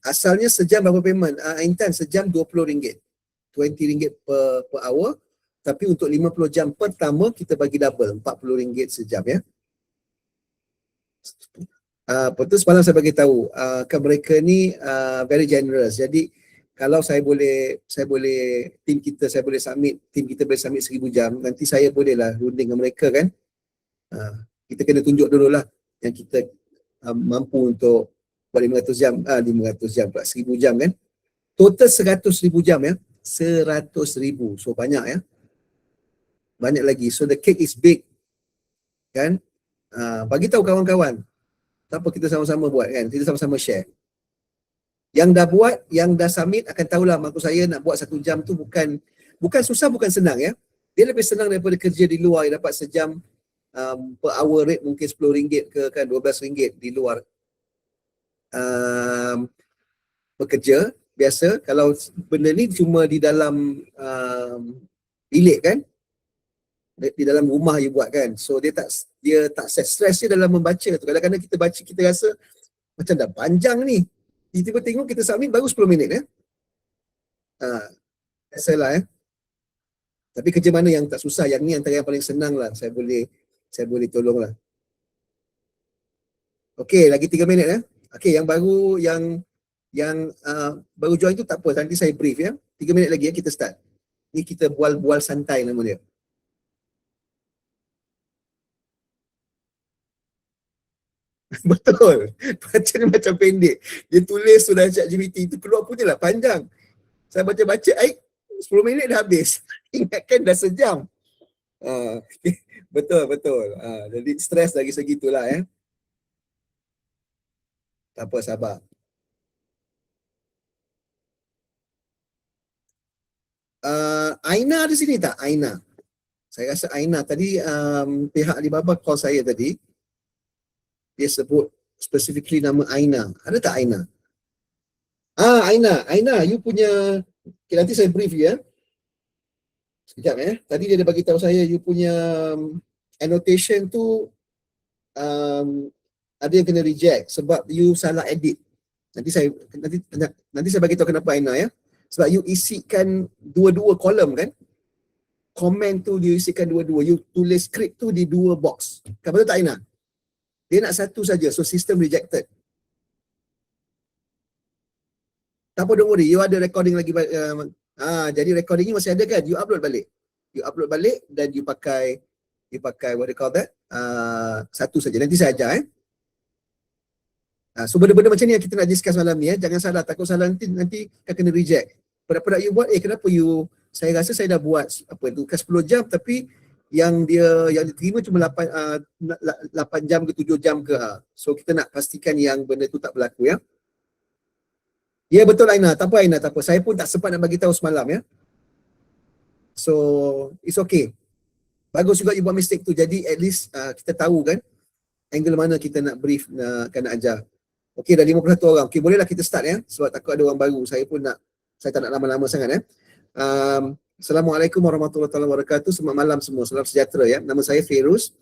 Asalnya sejam berapa payment? Intan, sejam RM20. RM20 per hour. Tapi untuk 50 jam pertama kita bagi double, RM40 sejam ya. Betul, semalam saya bagi tahu kan mereka ni very generous. Jadi kalau saya boleh tim kita boleh submit 1000 jam, nanti saya bolehlah runding dengan mereka kan. Kita kena tunjuk dululah yang kita mampu untuk buat 500 jam, 500 jam pula 1000 jam kan. Total 100,000 jam ya. 100,000. So banyak ya. Banyak lagi. So the cake is big. Kan? Bagi tahu kawan-kawan. Tak apa, kita sama-sama buat kan. Kita sama-sama share. Yang dah buat, yang dah submit akan tahulah maksud saya nak buat 1 jam tu bukan susah, bukan senang ya. Dia lebih senang daripada kerja di luar yang dapat sejam per hour rate mungkin RM10 ke kan RM12 di luar bekerja biasa. Kalau benda ni cuma di dalam bilik kan, di dalam rumah you buat kan, so dia tak stress dia dalam membaca tu. Kadang-kadang kita baca kita rasa macam dah panjang ni, tiba-tiba tengok kita submit baru 10 minit ya. Biasalah ya. Tapi kerja mana yang tak susah, yang ni antara yang paling senang lah. Saya boleh tolong lah. Okey, lagi 3 minit ya. Okey, yang baru baru join tu tak apa, nanti saya brief ya. 3 minit lagi ya kita start. Ni kita bual-bual santai nama dia. Betul. Baca ni macam pendek. Dia tulis sudah ChatGPT itu keluar punya lah panjang. Saya baca-baca 10 minit dah habis. Ingatkan dah sejam. Betul. Jadi stres lagi segitulah ya. Tak apa, sabar. Aina ada sini tak? Aina. Saya rasa Aina tadi pihak Alibaba call saya tadi. Dia sebut specifically nama Aina. Ada tak Aina? Aina, you punya, okay, nanti saya brief you ya. Sekejap ya. Tadi dia dah bagi tahu saya you punya annotation tu ada yang kena reject sebab you salah edit. Nanti saya bagi tahu kenapa Aina ya. Sebab you isikan dua-dua kolom kan. Komen tu you isikan dua-dua. You tulis script tu di 2 box. Kan betul tak Aina? Dia nak 1 saja, so system rejected. Tak apa, don't worry, you ada recording lagi. Jadi recording ni masih ada kan? You upload balik dan you pakai what they call that? 1 saja. Nanti saya ajar So benda-benda macam ni yang kita nak discuss malam ni Jangan salah, takut salah nanti akan kena reject. Produk-produk you buat, kenapa saya rasa saya dah buat 10 jam tapi yang diterima cuma 8 jam ke 7 jam ke. So kita nak pastikan yang benda tu tak berlaku ya. Ya betul Aina, tak apa Aina, tak apa. Saya pun tak sempat nak bagi tahu semalam ya. So it's okay. Bagus juga you buat mistake tu. Jadi at least kita tahu kan angle mana kita nak brief, nak ajar. Okey, dah 51 orang. Okey, bolehlah kita start ya. Sebab takut ada orang baru. Saya tak nak lama-lama sangat ya. Assalamualaikum warahmatullahi wabarakatuh. Selamat malam semua. Salam sejahtera ya. Nama saya Feiruz.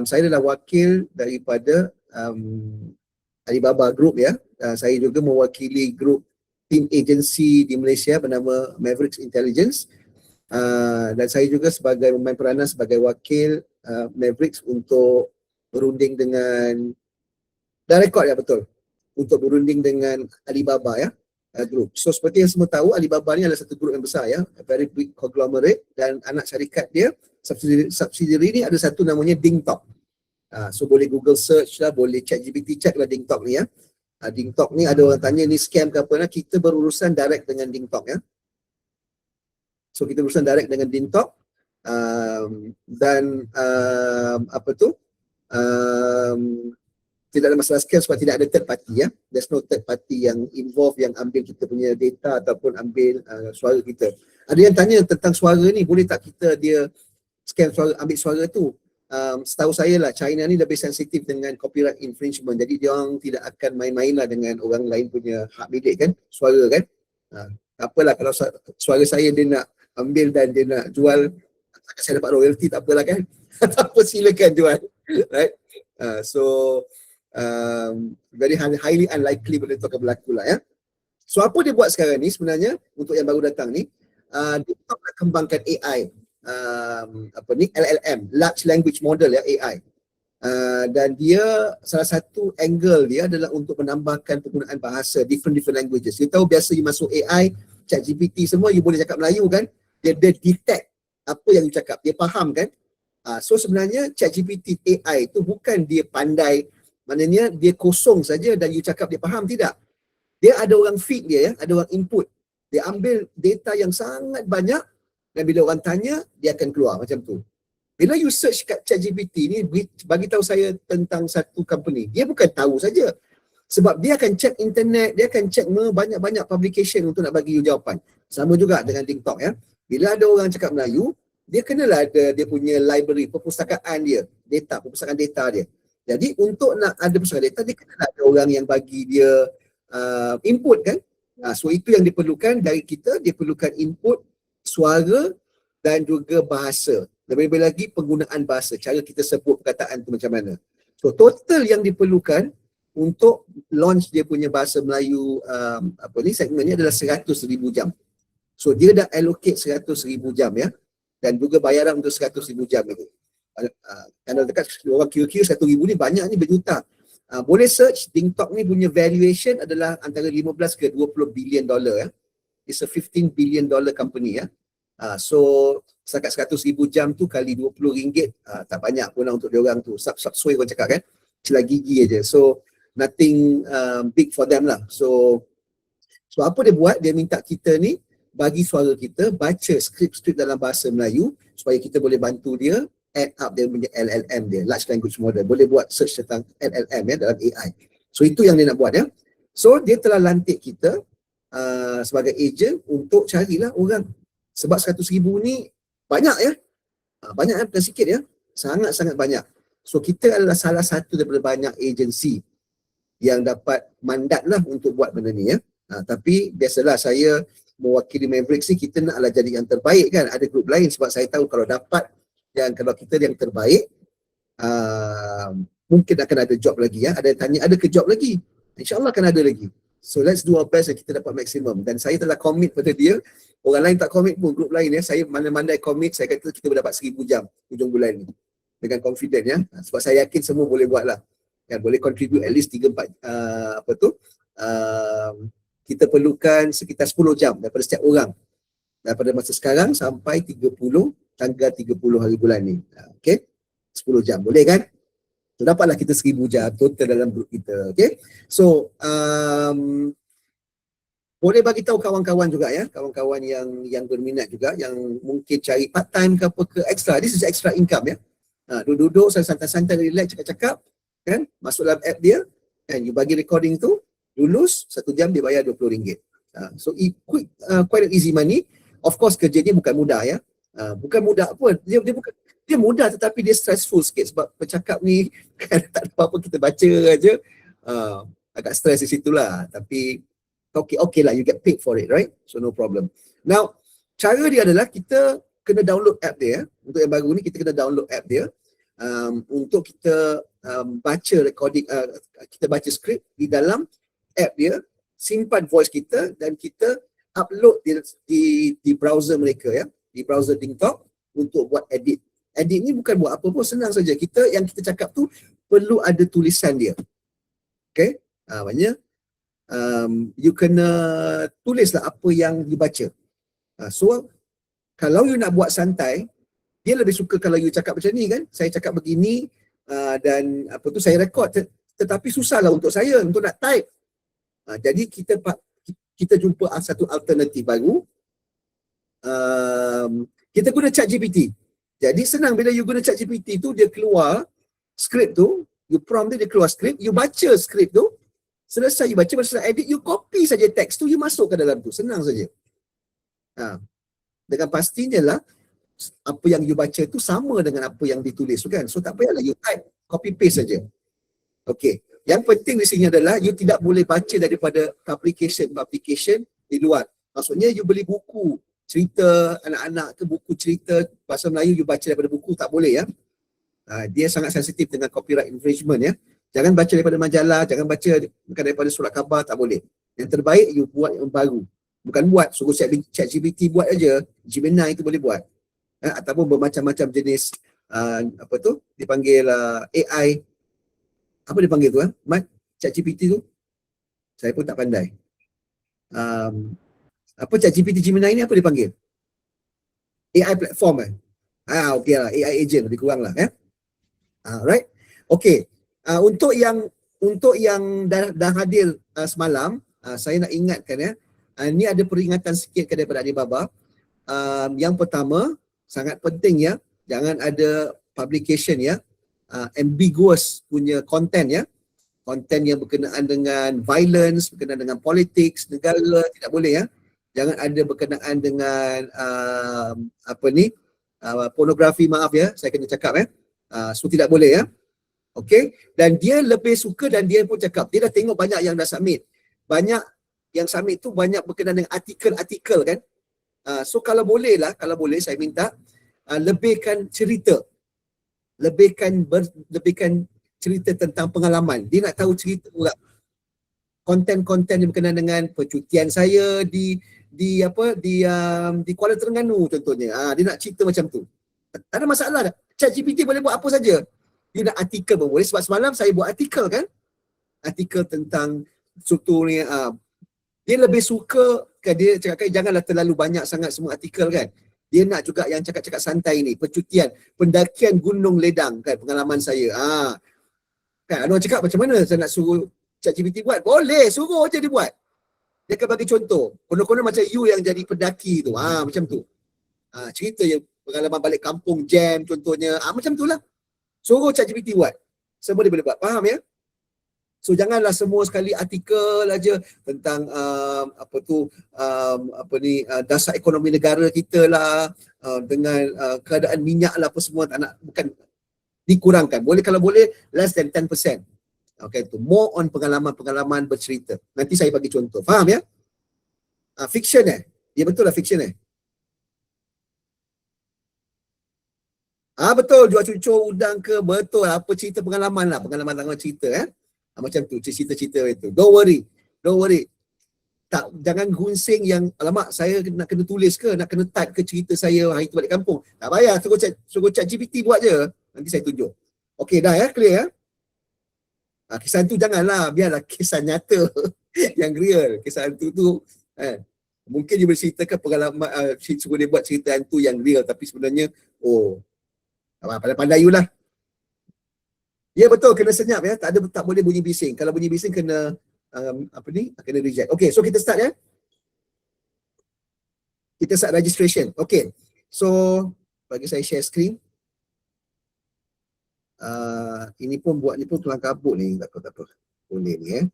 Saya adalah wakil daripada Alibaba Group ya. Saya juga mewakili grup team agency di Malaysia bernama Mavericks Intelligence. Dan saya juga sebagai memain peranan sebagai wakil Mavericks untuk berunding dengan dan rekod ya betul. Untuk berunding dengan Alibaba ya. Group. So seperti yang semua tahu, Alibaba ni adalah satu grup yang besar ya, a very big conglomerate, dan anak syarikat dia, subsidiary ni ada satu namanya DingTalk. So boleh Google search lah, boleh ChatGPT check lah DingTalk ni ya. DingTalk ni ada orang tanya ni scam ke apa, kita berurusan direct dengan DingTalk ya. So kita berurusan direct dengan DingTalk dan tidak ada masalah scam sebab tidak ada third party ya. There's no third party yang involved yang ambil kita punya data ataupun ambil suara kita. Ada yang tanya tentang suara ni, boleh tak dia scam suara, ambil suara tu? Setahu saya lah China ni lebih sensitif dengan copyright infringement. Jadi dia orang tidak akan main-main lah dengan orang lain punya hak milik kan, suara kan. Tak apalah kalau suara saya dia nak ambil dan dia nak jual, saya dapat royalty tak apalah kan. Tak apa, silakan jual. Right? So very highly unlikely benda tu akan berlaku lah ya. So apa dia buat sekarang ni sebenarnya untuk yang baru datang ni, dia nak kembangkan AI, LLM, Large Language Model ya, AI. Dan dia salah satu angle dia adalah untuk menambahkan penggunaan bahasa different languages. You tahu biasa you masuk AI, ChatGPT semua, you boleh cakap Melayu kan, dia detect apa yang you cakap, dia faham kan. So sebenarnya ChatGPT AI tu bukan dia pandai, maknanya dia kosong saja dan you cakap dia faham, tidak. Dia ada orang feed dia ya, ada orang input. Dia ambil data yang sangat banyak dan bila orang tanya, dia akan keluar macam tu. Bila you search kat ChatGPT ni, bagi tahu saya tentang satu company, dia bukan tahu saja. Sebab dia akan check internet, dia akan check banyak-banyak publication untuk nak bagi you jawapan. Sama juga dengan TikTok ya. Bila ada orang cakap Melayu, dia kenalah ada dia punya library, perpustakaan dia, perpustakaan data dia. Jadi untuk nak ada perpustakaan data, dia kenalah ada orang yang bagi dia input kan. So itu yang diperlukan dari kita, dia perlukan input suara dan juga bahasa. Lebih-lebih lagi penggunaan bahasa, cara kita sebut perkataan tu macam mana. So total yang diperlukan untuk launch dia punya bahasa Melayu segmen ni adalah 100,000 jam. So dia dah allocate 100,000 jam ya. Dan juga bayaran untuk 100,000 jam itu. Kalau dekat orang kira-kira 100,000 ni banyak ni, berjuta. Boleh search, TikTok ni punya valuation adalah antara 15 ke 20 billion dollar ya. It's a 15 billion dollar company ya. So setakat 100,000 jam tu kali RM20, tak banyak pun lah untuk diorang tu. Sub-sui orang cakap kan, celah gigi aja. So nothing big for them lah. So apa dia buat? Dia minta kita ni bagi suara kita, baca skrip-skrip dalam bahasa Melayu supaya kita boleh bantu dia add up dia punya LLM dia, Large Language Model. Boleh buat search tentang LLM ya dalam AI. So itu yang dia nak buat ya. So dia telah lantik kita sebagai agent untuk carilah orang. Sebab 100,000 ni banyak ya. Banyak ya, bukan sikit ya. Sangat-sangat banyak. So kita adalah salah satu daripada banyak agensi yang dapat mandat lah untuk buat benda ni ya. Tapi biasalah saya mewakili Mavericks ni, kita naklah jadi yang terbaik kan. Ada grup lain sebab saya tahu kalau dapat dan kalau kita yang terbaik, mungkin akan ada job lagi ya. Ada yang tanya, ada ke job lagi? InsyaAllah akan ada lagi. So let's do our best dan kita dapat maksimum. Dan saya telah commit pada dia. Orang lain tak commit pun, grup lain ya. Saya mandai-mandai commit, saya kata kita boleh dapat 1,000 jam hujung bulan ni. Dengan confident ya. Sebab saya yakin semua boleh buat lah. Kan, boleh contribute at least 3-4 kita perlukan sekitar 10 jam daripada setiap orang. Daripada masa sekarang sampai 30 tanggal 30 hari bulan ni. Okay. 10 jam. Boleh kan? So dapatlah kita 1,000 jam total dalam grup kita. Okay. So boleh bagi tahu kawan-kawan juga ya. Kawan-kawan yang berminat juga, yang mungkin cari part time ke apa ke extra. This is extra income ya. Duduk-duduk santai-santai relax cakap-cakap kan. Masuk dalam app dia and you bagi recording tu, lulus 1 jam dia bayar RM20. So quite an easy money. Of course kerja dia bukan mudah ya. Bukan mudah pun. Dia mudah tetapi dia stressful sikit sebab bercakap ni kan tak ada apa-apa, kita baca aja. Agak stress di situlah. Tapi okay lah, you get paid for it, right? So no problem. Now, cara dia adalah kita kena download app dia. Untuk yang baru ni kita kena download app dia. Untuk kita baca recording, kita baca skrip di dalam app dia, simpan voice kita dan kita upload di browser mereka ya, di browser TikTok untuk buat edit. Edit ni bukan buat apa pun, senang saja. Yang kita cakap tu perlu ada tulisan dia. Okay? Maknanya you kena tulislah apa yang dibaca. So kalau you nak buat santai, dia lebih suka kalau you cakap macam ni kan. Saya cakap begini dan saya record, tetapi susahlah untuk saya untuk nak type. Jadi kita jumpa satu alternatif baru. Kita guna ChatGPT. Jadi senang, bila you guna ChatGPT tu, dia keluar skrip tu, you prompt dia keluar skrip, you baca skrip tu, selesai you baca, selesai edit, you copy saja teks tu, you masukkan dalam tu, senang saja. Dengan pastinya lah apa yang you baca tu sama dengan apa yang ditulis tu kan. So tak payahlah you type, copy paste saja. Okay. Yang penting di sini adalah you tidak boleh baca daripada publication di luar. Maksudnya you beli buku cerita anak-anak ke buku cerita bahasa Melayu, you baca daripada buku, tak boleh ya. Dia sangat sensitif dengan copyright infringement ya. Jangan baca daripada majalah, jangan baca bukan daripada surat khabar, tak boleh. Yang terbaik you buat yang baru. Bukan buat suruh ChatGPT buat aja, Gemini itu boleh buat. Ataupun bermacam-macam jenis apa tu dipanggil AI, apa dipanggil tu Mat, ChatGPT tu saya pun tak pandai. Apa ChatGPT Gemini ni apa dipanggil? AI platform okey lah, AI agent lebih kurang lah right. Okey, untuk yang dah hadir semalam, saya nak ingatkan ni ada peringatan sikit daripada Alibaba. Yang pertama, sangat penting jangan ada publication ambiguous punya content content yang berkenaan dengan violence, berkenaan dengan politics negara, tidak boleh jangan ada berkenaan dengan pornografi, maaf saya kena cakap so tidak boleh okey. Dan dia lebih suka, dan dia pun cakap dia dah tengok banyak yang dah submit, banyak yang submit tu banyak berkenaan dengan artikel-artikel kan. So kalau boleh saya minta lebihkan cerita, lebihkan cerita tentang pengalaman. Dia nak tahu cerita pula konten-konten yang berkenaan dengan percutian saya di Kuala Terengganu contohnya. Dia nak cerita macam tu. Tak ada masalah. ChatGPT boleh buat apa saja. Dia nak artikel pun boleh, sebab semalam saya buat artikel kan. Artikel tentang struktur ni. Dia lebih suka kan, dia cakap janganlah terlalu banyak sangat semua artikel kan. Dia nak juga yang cakap-cakap santai ni, percutian, pendakian Gunung Ledang kan, pengalaman saya. Kan ada orang cakap macam mana saya nak suruh ChatGPT buat? Boleh, suruh je dia buat. Dia akan bagi contoh. Konon-konon macam you yang jadi pendaki tu. Macam tu. Cerita yang pengalaman balik kampung jam contohnya. Macam tu lah. Suruh ChatGPT buat. Semua dia boleh buat. Faham ya? So janganlah semua sekali artikel aja tentang dasar ekonomi negara kita lah, dengan keadaan minyak lah apa semua, tak nak, bukan, dikurangkan. Boleh, kalau boleh less than 10%. Okay, tu more on pengalaman bercerita. Nanti saya bagi contoh. Faham ya? Fiction Ya betul lah, fiction betul, jual cucur udang ke, betul, apa cerita pengalaman tentang cerita macam tu, cerita-cerita itu. Don't worry. Tak, jangan gunsing yang alamak saya nak kena tulis ke, nak kena type ke cerita saya hari tu balik kampung. Tak payah, suruh ChatGPT buat je. Nanti saya tunjuk. Okey dah clear kisah tu janganlah, biarlah kisah nyata yang real. Kisah hantu tu mungkin dia boleh ceritakan pengalaman, suruh dia buat cerita hantu yang real, tapi sebenarnya pandai-pandai you lah. Ya betul, kena senyap tak boleh bunyi bising. Kalau bunyi bising kena kena reject. Okay, so kita start Kita start registration. Okay, so bagi saya share screen. Ini pun kelang kabut ni, tak apa. Boleh ni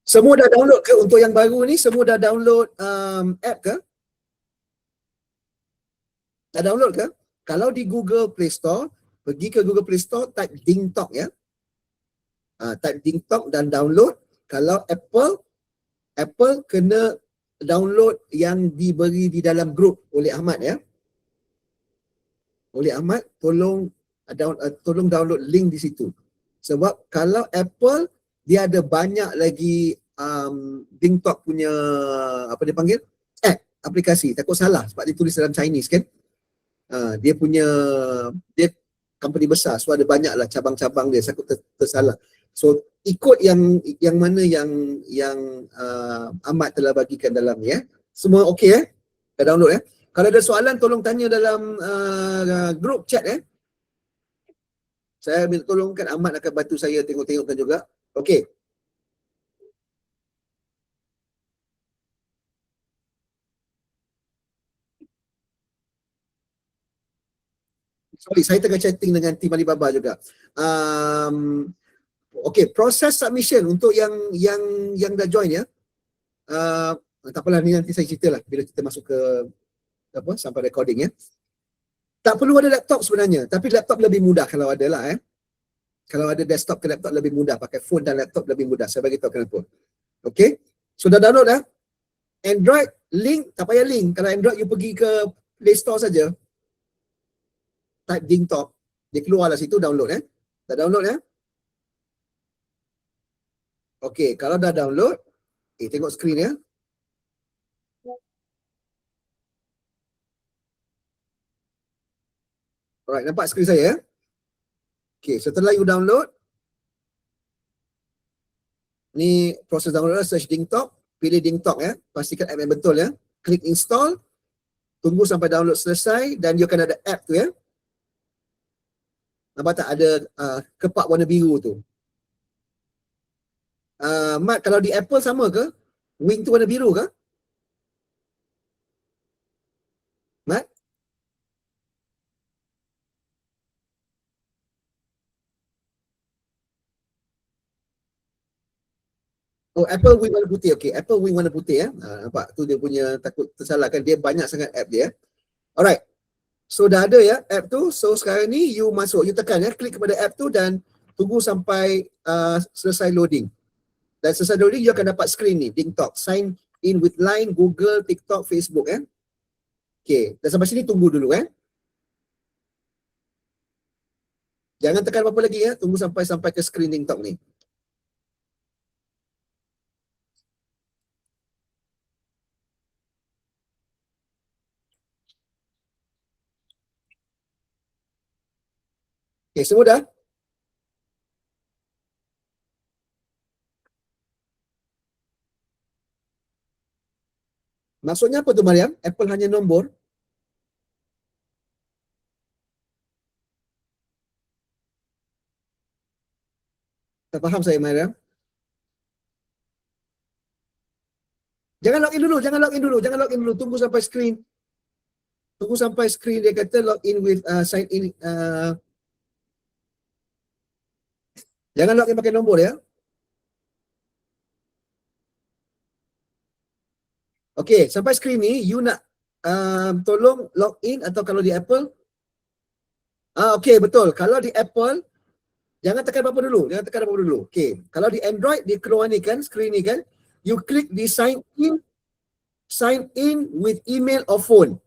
Semua dah download ke untuk yang baru ni? Semua dah download app ke? Dah download ke? Kalau di Google Play Store, pergi ke Google Play Store, type DingTalk type DingTalk dan download. Kalau Apple kena download yang diberi di dalam grup oleh Ahmad Oleh Ahmad, tolong download link di situ. Sebab kalau Apple, dia ada banyak lagi DingTalk punya dia panggil aplikasi. Takut salah sebab dia tulis dalam Chinese kan. Dia company besar, so ada banyaklah cabang-cabang dia, takut tersalah. So ikut yang mana yang Ahmad telah bagikan dalam ni Semua okey dah download Kalau ada soalan tolong tanya dalam group chat Saya minta tolongkan, Ahmad akan bantu saya tengok-tengokkan juga. Okey. Sorry, saya tengah chatting dengan tim Alibaba juga. Okey, proses submission untuk yang dah join tak apalah, ni nanti saya ceritalah bila kita masuk ke sampai recording Tak perlu ada laptop sebenarnya, tapi laptop lebih mudah kalau ada lah Kalau ada desktop ke laptop lebih mudah, pakai phone dan laptop lebih mudah. Saya bagi tahu kenapa. Okey. So dah download Android, link, tak payah link. Kalau Android you pergi ke Play Store saja. Type DingTalk, dia keluar lah situ, download Dah download Okey, kalau dah download, Tengok skrin ya. Alright, nampak skrin saya ya? Okay, setelah you download, ni proses download, search DingTalk, pilih DingTalk ya, pastikan app yang betul ya. Klik install, tunggu sampai download selesai dan you akan ada app tu ya. Nampak tak ada kepak warna biru tu? Mat, kalau di Apple sama ke? Wing tu warna biru ke? Mat? Oh, Apple wing warna putih. Okay, Apple wing warna putih ya. Nampak tu dia punya, takut tersalah kan, dia banyak sangat app dia. Alright. So dah ada ya app tu. So sekarang ni you masuk, you tekan ya, klik kepada app tu dan tunggu sampai selesai loading. Dan selesai loading you akan dapat screen ni, DingTalk. Sign in with Line, Google, TikTok, Facebook ya. Okay, dan sampai sini tunggu dulu ya. Jangan tekan apa-apa lagi ya, tunggu sampai ke screen DingTalk ni. Okay, semua dah? Maksudnya apa tu Mariam? Apple hanya nombor? Tak faham saya Mariam. Jangan login dulu, jangan login dulu. Tunggu sampai screen. Tunggu sampai screen dia kata login with sign in. Jangan login pakai nombor ya. Okay, sampai screen ni you nak tolong login atau kalau di Apple okay, betul. Kalau di Apple jangan tekan apa-apa dulu. Okay, kalau di Android dia keluar ni kan, screen ni kan, you klik di sign in with email or phone.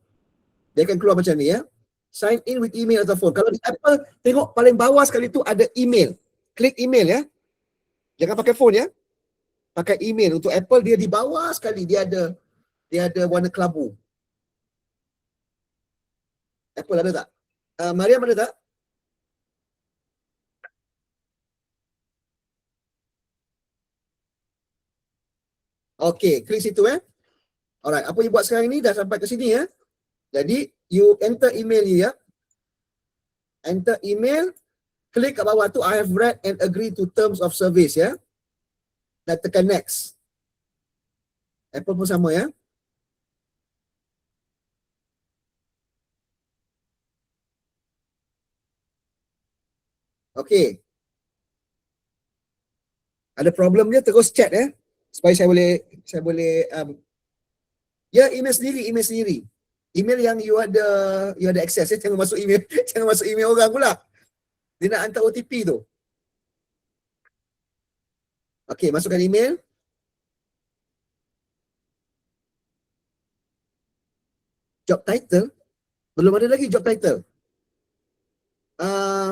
Dia akan keluar macam ni ya. Sign in with email atau phone. Kalau di Apple, tengok paling bawah sekali tu ada email. Klik email ya. Jangan pakai phone ya. Pakai email. Untuk Apple dia di bawah sekali, dia ada warna kelabu. Apple ada tak? Mariam ada tak? Okay, klik situ ya. Alright, apa you buat sekarang ni dah sampai ke sini ya. Jadi you enter email you ya. Enter email, klik kat bawah tu I have read and agree to terms of service ya. Dan tekan next. Apple pun sama ya. Okay. Ada problem dia terus chat ya. Supaya saya boleh ya email sendiri. Email yang you ada access ya. Jangan masuk email, jangan masuk email orang pula. Dia nak hantar OTP tu. Okay, masukkan email. Job title. Belum ada lagi job title.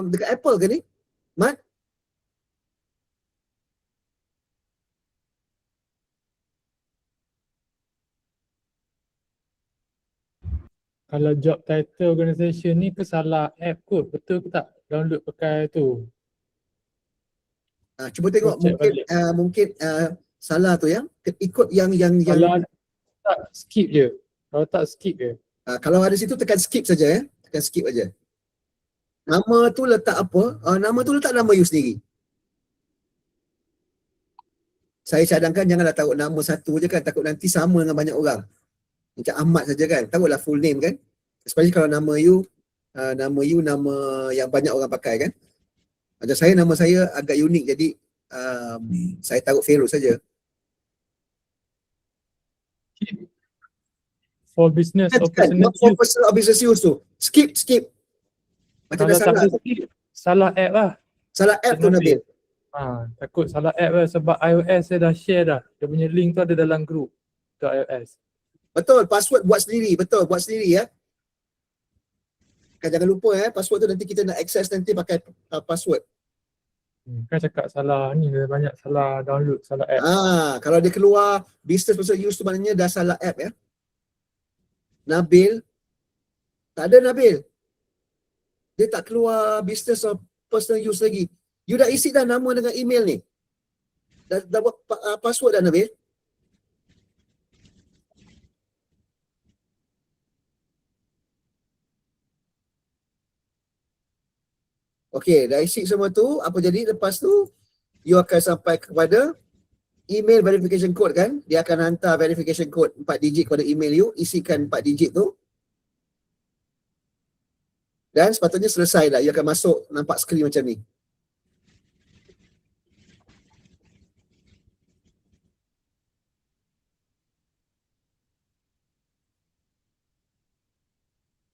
Dekat Apple ke ni? Mat? Kalau job title organisation ni ke salah app kot, betul ke tak? Download pakai tu. Cuba tengok mungkin salah tu ya. Ikut yang Kalau tak skip je. Kalau tak skip je. Kalau ada situ tekan skip saja ya. Tekan skip aja. Nama tu letak apa? Nama tu letak nama you sendiri. Saya cadangkan janganlah taruh nama satu je kan, takut nanti sama dengan banyak orang. Macam Ahmad saja kan, taruhlah full name kan. Especially kalau nama you nama yang banyak orang pakai kan. Macam saya, nama saya agak unik jadi saya taruh Feroz saja. For business or personal Not for use. personal or business use tu. Skip. Macam dah Kalau tak salah. ada skip, salah app lah. Salah app tu Nabil. Takut salah app lah sebab iOS saya dah share dah. Dia punya link tu ada dalam group untuk iOS. Betul, password buat sendiri. Buat sendiri ya. Kan jangan lupa password tu nanti kita nak access nanti pakai password. Kan cakap salah ni, dia banyak salah download, salah app. Kalau dia keluar business personal use tu maknanya dah salah app ya. Nabil, tak ada Nabil. Dia tak keluar business or personal use lagi. You dah isi dah nama dengan email ni. Dah buat password dah Nabil. Okey, dah isi semua tu. Apa jadi lepas tu? You akan sampai kepada email verification code kan. Dia akan hantar verification code 4 digit kepada email you. Isikan 4 digit tu. Dan sepatutnya selesai dah. You akan masuk nampak skrin macam ni.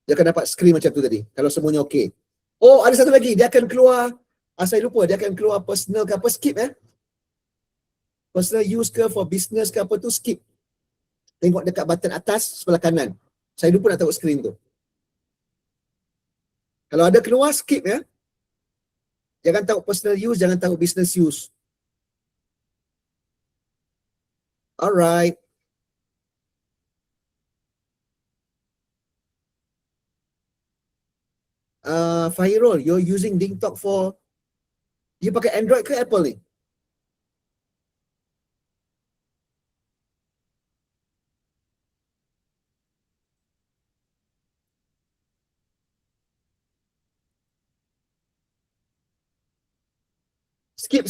Dia akan dapat skrin macam tu tadi. Kalau semuanya okey. Oh, ada satu lagi. Dia akan keluar. Saya lupa. Dia akan keluar personal ke apa. Skip personal use ke for business ke apa tu. Skip. Tengok dekat button atas sebelah kanan. Saya lupa nak taruh skrin tu. Kalau ada keluar, skip ya. Jangan taruh personal use, jangan taruh business use. Alright. Fairul, you're using DingTalk for, you pakai Android ke Apple ni? Skip.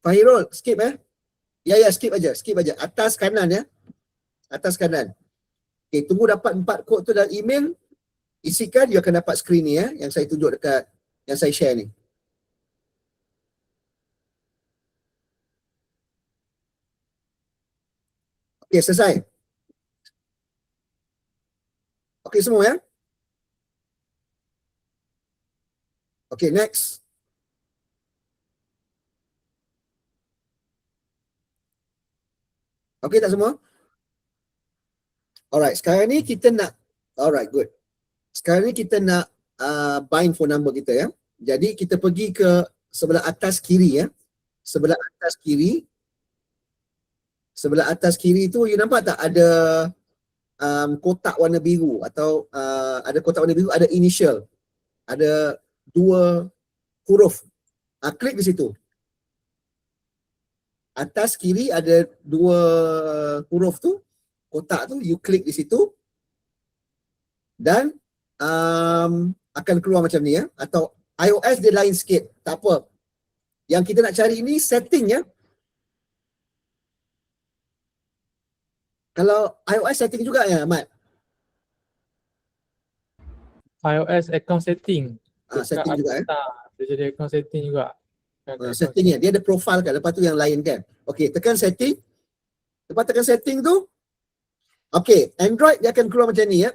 Fairul, skip Ya, skip aja. Atas kanan ya. Atas kanan. Okay, tunggu dapat 4 kod tu dalam email. Isikan, you akan dapat skrin ni ya. Yang saya tunjuk dekat, yang saya share ni. Okay, selesai. Okay semua ya. Okay, next. Okay tak semua? Alright, sekarang ni kita nak, alright, good. Sekarang ni kita nak bind phone number kita ya. Jadi kita pergi ke sebelah atas kiri ya. Sebelah atas kiri tu, you nampak tak ada kotak warna biru atau ada kotak warna biru, ada initial. Ada 2 huruf. Klik di situ. Atas kiri ada 2 huruf tu, kotak tu, you klik di situ dan akan keluar macam ni ya. Atau iOS dia lain sikit, tak apa. Yang kita nak cari ni setting ya. Kalau iOS setting juga ya Ahmad? iOS account setting. Setting juga ya. Dia jadi account setting juga. Settingnya, dia ada profile kan, lepas tu yang lain kan. Okey, tekan setting. Lepas tekan setting tu, okey, Android dia akan keluar macam ni ya.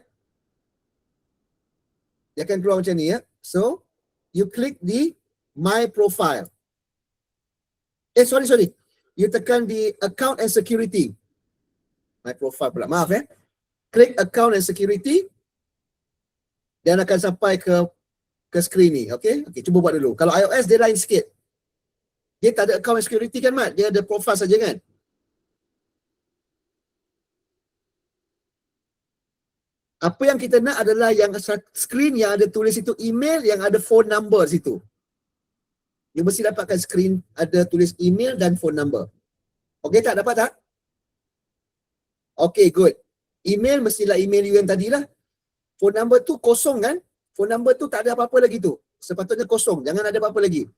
So, you click di My Profile. Sorry. You tekan di Account and Security. My Profile pula, maaf ya. Klik Account and Security dan akan sampai ke skrin ni, okey? Okey, cuba buat dulu. Kalau iOS dia lain sikit. Dia tak ada account and security kan Mat? Dia ada profile saja kan? Apa yang kita nak adalah yang skrin yang ada tulis itu email, yang ada phone number situ. You mesti dapatkan skrin ada tulis email dan phone number. Okey tak? Dapat tak? Okey, good. Email mestilah email you yang tadilah. Phone number tu kosong kan? Phone number tu tak ada apa-apa lagi tu. Sepatutnya kosong, jangan ada apa-apa lagi.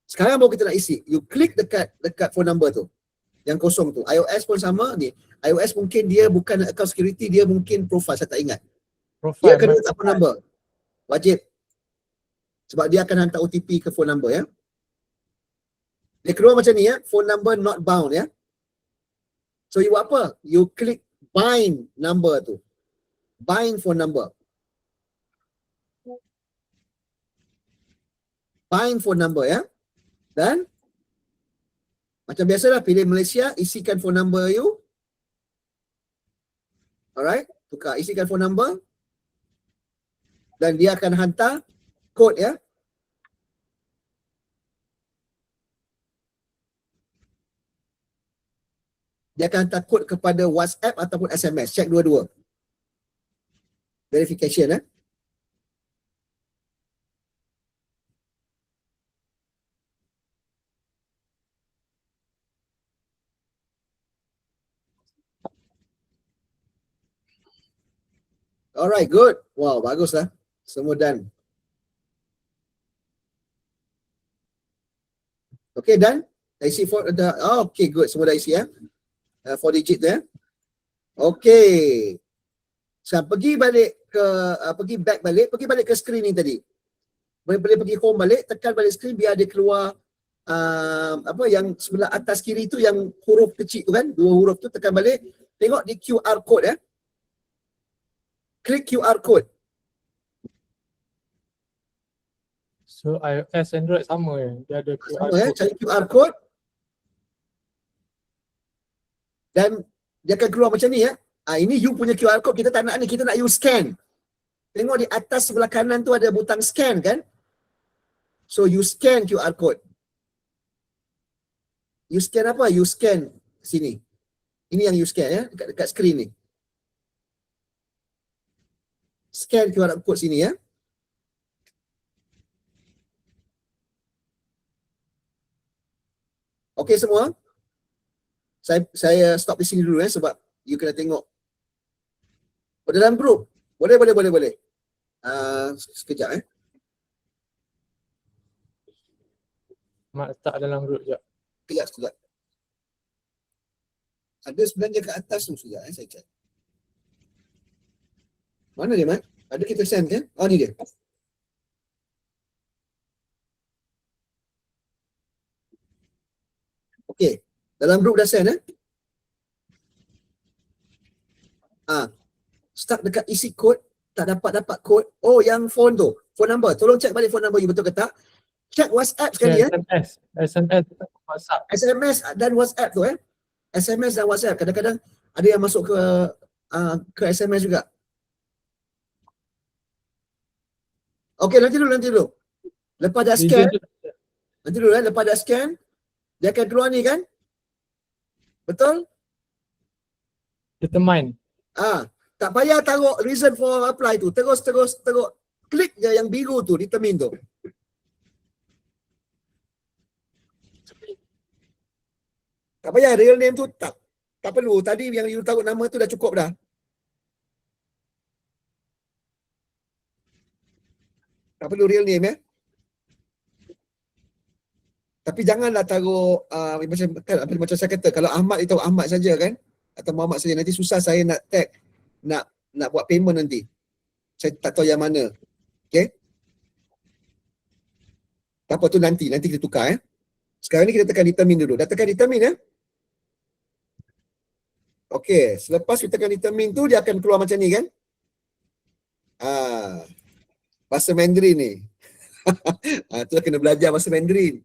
Sekarang baru kita nak isi. You klik dekat phone number tu. Yang kosong tu. iOS pun sama ni. iOS mungkin dia bukan account security, dia mungkin profile, saya tak ingat. Dia kena letak phone number. Wajib. Sebab dia akan hantar OTP ke phone number ya. Dia keluar macam ni ya. Phone number not bound ya. So you buat apa? You klik bind number tu. Bind phone number. Bind phone number ya. Dan macam biasalah, pilih Malaysia, isikan phone number you. Alright, tukar isikan phone number. dan dia akan hantar kod ya. Dia akan hantar kod kepada WhatsApp ataupun SMS. Check dua-dua. Verification ya. Alright, good. Wow, bagus lah. Semua done. Okay, done? IC 4 dah. Oh, okay, good. Semua dah isi ya. 4 digit tu ya. Okay. So, pergi balik ke, pergi back balik, pergi balik ke screen ni tadi. Boleh pergi home balik, tekan balik screen biar dia keluar apa yang sebelah atas kiri tu yang huruf kecil tu kan, 2 huruf tu, tekan balik. Tengok di QR code ya. Klik QR code. So iOS, Android sama ya? Dia ada QR Sama ya, code. cari QR code. Dan dia akan keluar macam ni ya. Ini you punya QR code, kita tak nak ni, kita nak you scan. Tengok di atas sebelah kanan tu ada butang scan kan. So you scan QR code. You scan apa? You scan sini. Ini yang you scan ya, dekat screen ni. Scan QR code sini ya. Okey semua. Saya stop di sini dulu ya sebab you kena tengok. Dalam grup. Boleh. Sekejap ya. Mak letak dalam grup je. Sekejap. Ada sebenarnya kat atas tu sekejap saya cek. Mana dia, Mat? Ada kita send kan? Oh, ni dia. Okey. Dalam grup dah send stuck dekat isi kod, tak dapat kod. Oh, yang phone tu. Phone number. Tolong check balik phone number you betul ke tak? Check WhatsApp sekali ya. SMS WhatsApp. SMS dan WhatsApp tu SMS dan WhatsApp. Kadang-kadang ada yang masuk ke SMS juga. Okey, nanti dulu. Lepas dah scan, nanti dulu lepas dah scan, dia akan keluar ni kan? Betul? Determine. Tak payah taruh reason for apply tu. Terus klik je yang biru tu, determine tu. Tak payah real name tu tak perlu. Tadi yang you taruh nama tu dah cukup dah. Tak perlu real name ya. Tapi janganlah taruh macam saya kata, kalau Ahmad itu Ahmad saja kan, atau Muhammad saja, nanti susah saya nak tag, nak buat payment nanti. Saya tak tahu yang mana. Okay? Tak apa tu nanti kita tukar ya. Sekarang ni kita tekan determine dulu. Dah tekan determine ya. Okay, selepas kita tekan determine tu dia akan keluar macam ni kan. Bahasa Mandarin ni. Tu kena belajar bahasa Mandarin.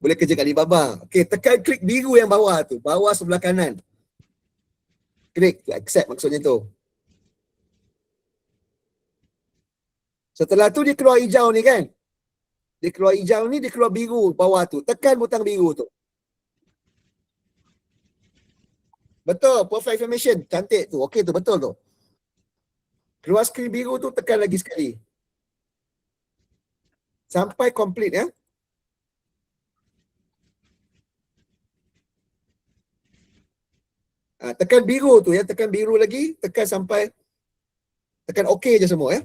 Boleh kerja kat Alibaba. Okay, tekan klik biru yang bawah tu. Bawah sebelah kanan. Klik accept maksudnya tu. Setelah tu dia keluar hijau ni kan. Dia keluar hijau ni, dia keluar biru bawah tu. Tekan butang biru tu. Betul, perfect information. Cantik tu. Okey tu, betul tu. Keluar skrin biru tu, tekan lagi sekali. Sampai complete ya. Tekan biru tu ya, tekan biru lagi, tekan sampai, tekan okey je semua ya.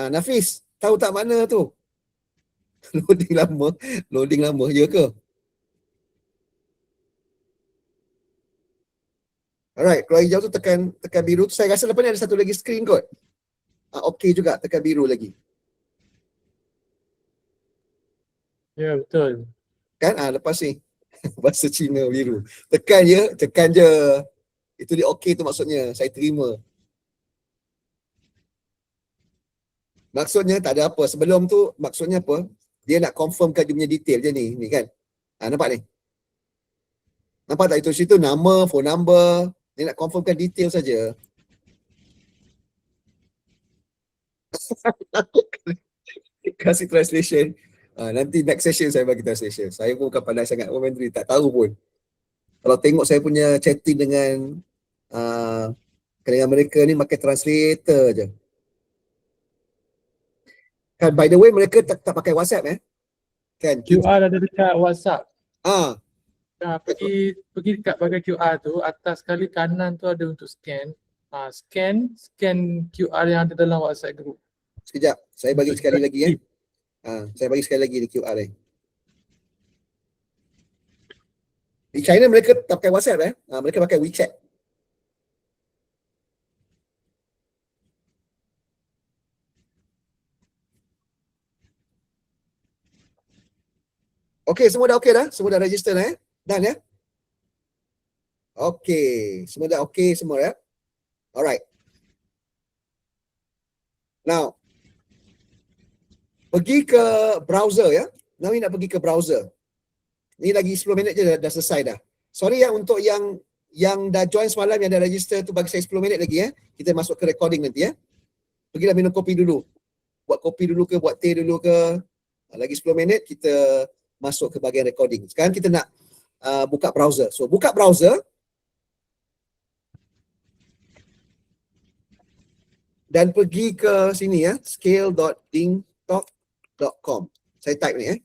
Nafis, tahu tak mana tu? Loading lama, ya ke? Alright, keluar hijau tu tekan biru tu. Saya rasa lepas ni ada satu lagi screen kot. Okey juga, tekan biru lagi. Ya, betul. Kan? Lepas ni. Bahasa Cina biru. Tekan je. Itu dia okey tu maksudnya. Saya terima. Maksudnya tak ada apa. Sebelum tu maksudnya apa? Dia nak confirmkan dia punya detail je ni. Ni kan? Nampak ni? Nampak tak itu situ nama, phone number. Dia nak confirmkan detail saja. Kasih translation. Nanti next session saya bagi translation. Saya pun bukan pandai sangat Mandarin, tak tahu pun. Kalau tengok saya punya chatting dengan mereka ni pakai translator je. Kan by the way mereka tak pakai WhatsApp kan. QR ada dekat WhatsApp. Ah, Pergi dekat bahagian QR tu, atas sekali kanan tu ada untuk scan. Scan QR yang ada dalam WhatsApp group. sekejap. Saya bagi sekali lagi saya bagi sekali lagi di QR ni. Di China mereka tak pakai WhatsApp mereka pakai WeChat. Okey, semua dah okey dah? Semua dah register dah Done ya? Okey, semua dah okey semua ya? Alright. Now, pergi ke browser ya. Now ni nak pergi ke browser. Ni lagi 10 minit je dah selesai dah. Sorry untuk yang dah join semalam, yang dah register tu, bagi saya 10 minit lagi ya. Kita masuk ke recording nanti ya. Pergilah minum kopi dulu. Buat kopi dulu ke, buat teh dulu ke. Lagi 10 minit kita masuk ke bahagian recording. Sekarang kita nak buka browser. So buka browser. Dan pergi ke sini ya, scale.dingtalk.com. Saya type ni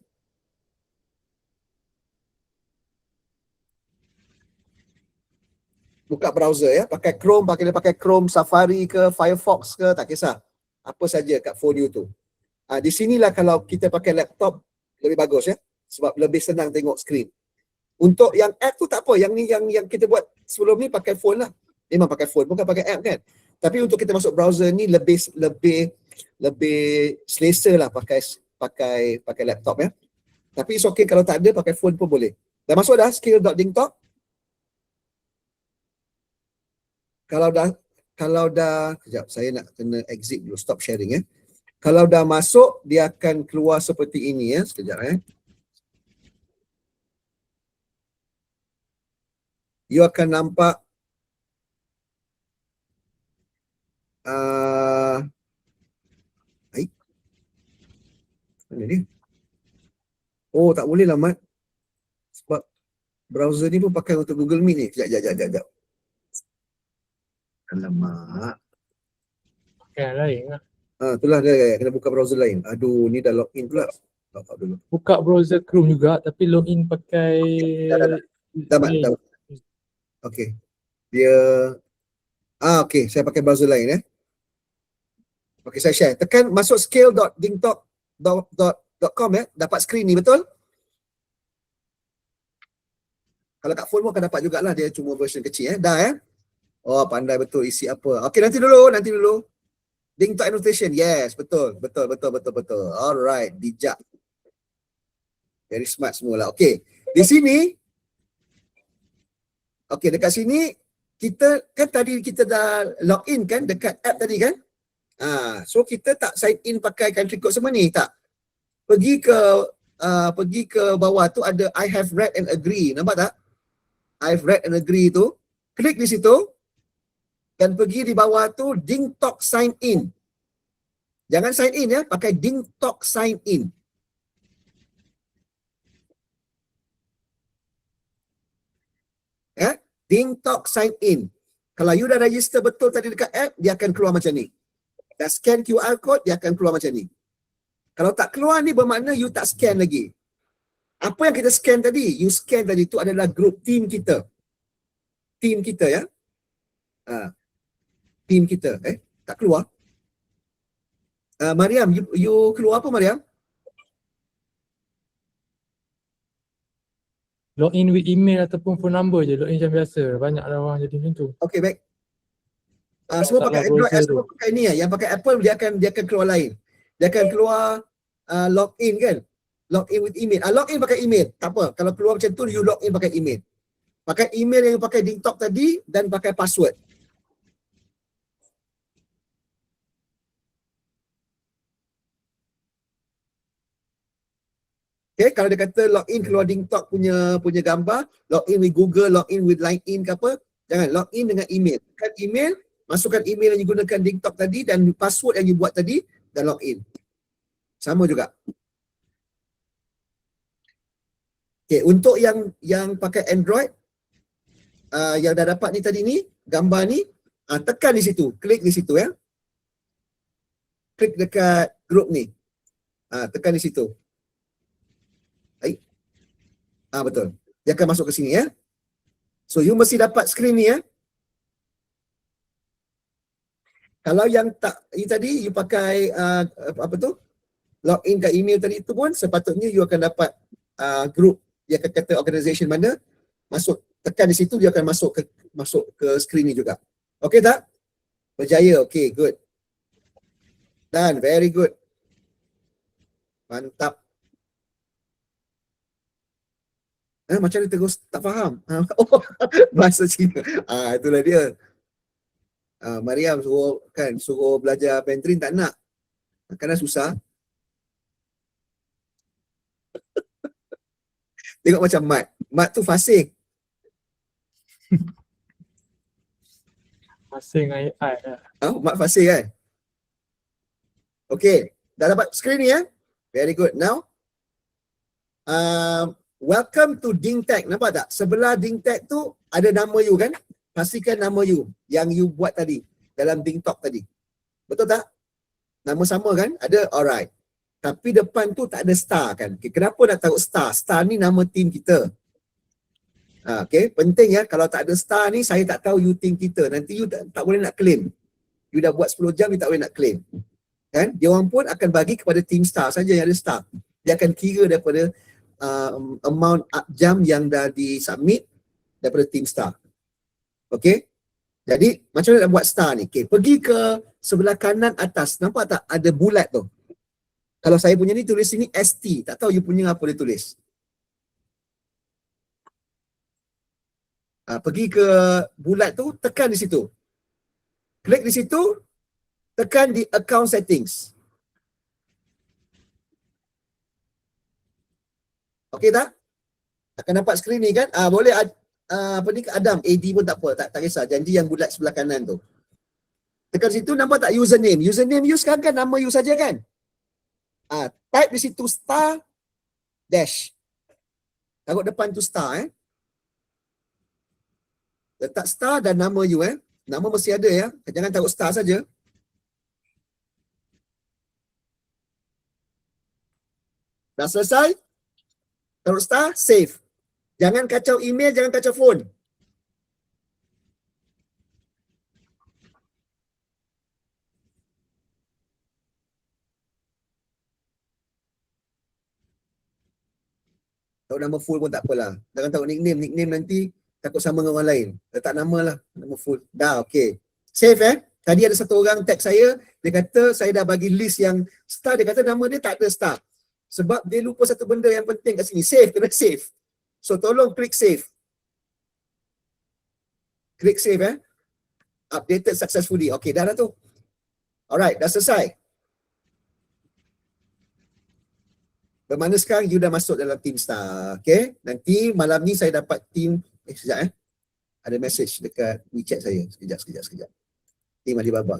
Buka browser ya, pakai Chrome, pakai Chrome, Safari ke, Firefox ke, tak kisah. Apa saja kat phone you tu. Di sinilah kalau kita pakai laptop lebih bagus ya, sebab lebih senang tengok skrin. Untuk yang app tu tak apa, yang ni yang kita buat sebelum ni pakai phone lah. Memang pakai phone, bukan pakai app kan. Tapi untuk kita masuk browser ni lebih selesa lah pakai laptop ya. Tapi it's okay kalau tak ada, pakai phone pun boleh. Dah masuk dah skill.dingtalk. Kalau dah kejap, saya nak kena exit dulu, stop sharing ya. Kalau dah masuk, dia akan keluar seperti ini ya. Sekejap You akan nampak mana dia? Oh, tak boleh lah Mat. Sebab browser ni pun pakai untuk Google Meet ni. Sekejap. Alamak. Pakai lain lah. Itulah dia kena buka browser lain. Aduh, ni dah login pula. Log out dulu. Buka browser Chrome juga tapi login pakai Dah. Okey. Dia okey, saya pakai browser lain Okey, saya share. Tekan masuk scale.dingtalk.com dapat skrin ni betul? Kalau kat phone pun akan dapat jugalah, dia cuma version kecil Dah Oh, pandai betul isi apa. Okey, nanti dulu. Dingtalk annotation. Yes, betul. Alright, bijak. Very smart semualah. Okey. Di sini dekat sini kita kan tadi kita dah login kan dekat app tadi kan? So kita tak sign in pakai country code semua ni, tak. Pergi ke bawah tu ada I have read and agree. Nampak tak? I've read and agree tu. Klik di situ. Dan pergi di bawah tu Dingtalk sign in. Jangan sign in pakai Dingtalk sign in. Dingtalk sign in. Kalau you dah register betul tadi dekat app, dia akan keluar macam ni. Dah scan QR code, dia akan keluar macam ni. Kalau tak keluar ni bermakna you tak scan lagi. Apa yang kita scan tadi? You scan tadi tu adalah group team kita. Team kita Team kita. Tak keluar. Mariam, you keluar apa Mariam? Login with email ataupun phone number je, login macam biasa. Banyak lah orang jadi macam tu. Okey, baik. Semua pakai Android, semua pakai ni yang pakai Apple dia akan keluar lain. Dia akan keluar login kan? Login with email. Login pakai email. Tak apa. Kalau keluar macam tu, you login pakai email. Pakai email yang pakai Dingtalk tadi dan pakai password. Okay, kalau dia kata login keluar Dingtalk punya gambar, login with Google, login with LinkedIn ke apa, jangan, login dengan email. Masukkan email yang digunakan Dingtalk tadi dan password yang you buat tadi, dan login. Sama juga. Okay, untuk yang pakai Android, yang dah dapat ni tadi ni, gambar ni, tekan di situ, klik di situ ya. Klik dekat group ni. Tekan di situ. Baik. Betul. Dia akan masuk ke sini ya. So you mesti dapat skrin ni ya. Kalau yang tak ini tadi you pakai apa tu? Login kat email tadi tu pun sepatutnya you akan dapat group, dia akan kata organisation mana, masuk tekan di situ dia akan masuk ke skrin ni juga. Okey tak? Berjaya. Okey, good. Done, very good. Mantap. Macam dia terus tak faham. Oh, bahasa Cina. Itulah dia. Mariam suruh belajar Mandarin tak nak. Kerana susah. Tengok macam Mat. Mat tu fasih. Masing dengan AI lah. Mat fasih kan? Okay. Dah dapat skrin ni ya? Very good. Now, welcome to DingTech. Nampak tak? Sebelah DingTech tu ada nama you kan? Pastikan nama you yang you buat tadi dalam DingTalk tadi. Betul tak? Nama sama kan? Ada? Alright. Tapi depan tu tak ada star kan? Okay, kenapa nak taruh star? Star ni nama team kita. Okay, penting ya. Kalau tak ada star ni, saya tak tahu you team kita. Nanti you tak boleh nak claim. You dah buat 10 jam, you tak boleh nak claim. Kan? Dia orang pun akan bagi kepada team star saja yang ada star. Dia akan kira daripada amount jam yang dah disubmit daripada team star. Okay? Jadi, macam mana nak buat star ni? Okay, pergi ke sebelah kanan atas. Nampak tak ada bulat tu? Kalau saya punya ni tulis sini ST. Tak tahu you punya apa dia tulis. Pergi ke bulat tu, tekan di situ. Klik di situ, tekan di account settings. Okey tak? Akan dapat skrin ni kan? Boleh apa ni ke Adam, AD pun tak apa, tak kisah. Janji yang bulat sebelah kanan tu. Tekan situ, nampak tak username? Username you sekarang kan nama you saja kan? Type di situ star dash. Taruh depan tu star Letak star dan nama you Nama mesti ada ya. Jangan taruh star saja. Dah selesai? Taruh star, save. Jangan kacau email, jangan kacau phone. Taruh nama full pun tak apalah. Jangan taruh nickname. Nickname nanti takut sama dengan orang lain. Letak nama lah. Nama full. Dah, okay. Save Tadi ada satu orang tag saya. Dia kata saya dah bagi list yang star. Dia kata nama dia tak ada star. Sebab dia lupa satu benda yang penting kat sini. Save, kena save. So tolong klik save. Klik save Updated successfully. Okay, dah tu. Alright, dah selesai. Bermakna sekarang you dah masuk dalam team star. Okay, nanti malam ni saya dapat team. Sekejap ada message dekat WeChat saya. Sekejap. Team Alibaba.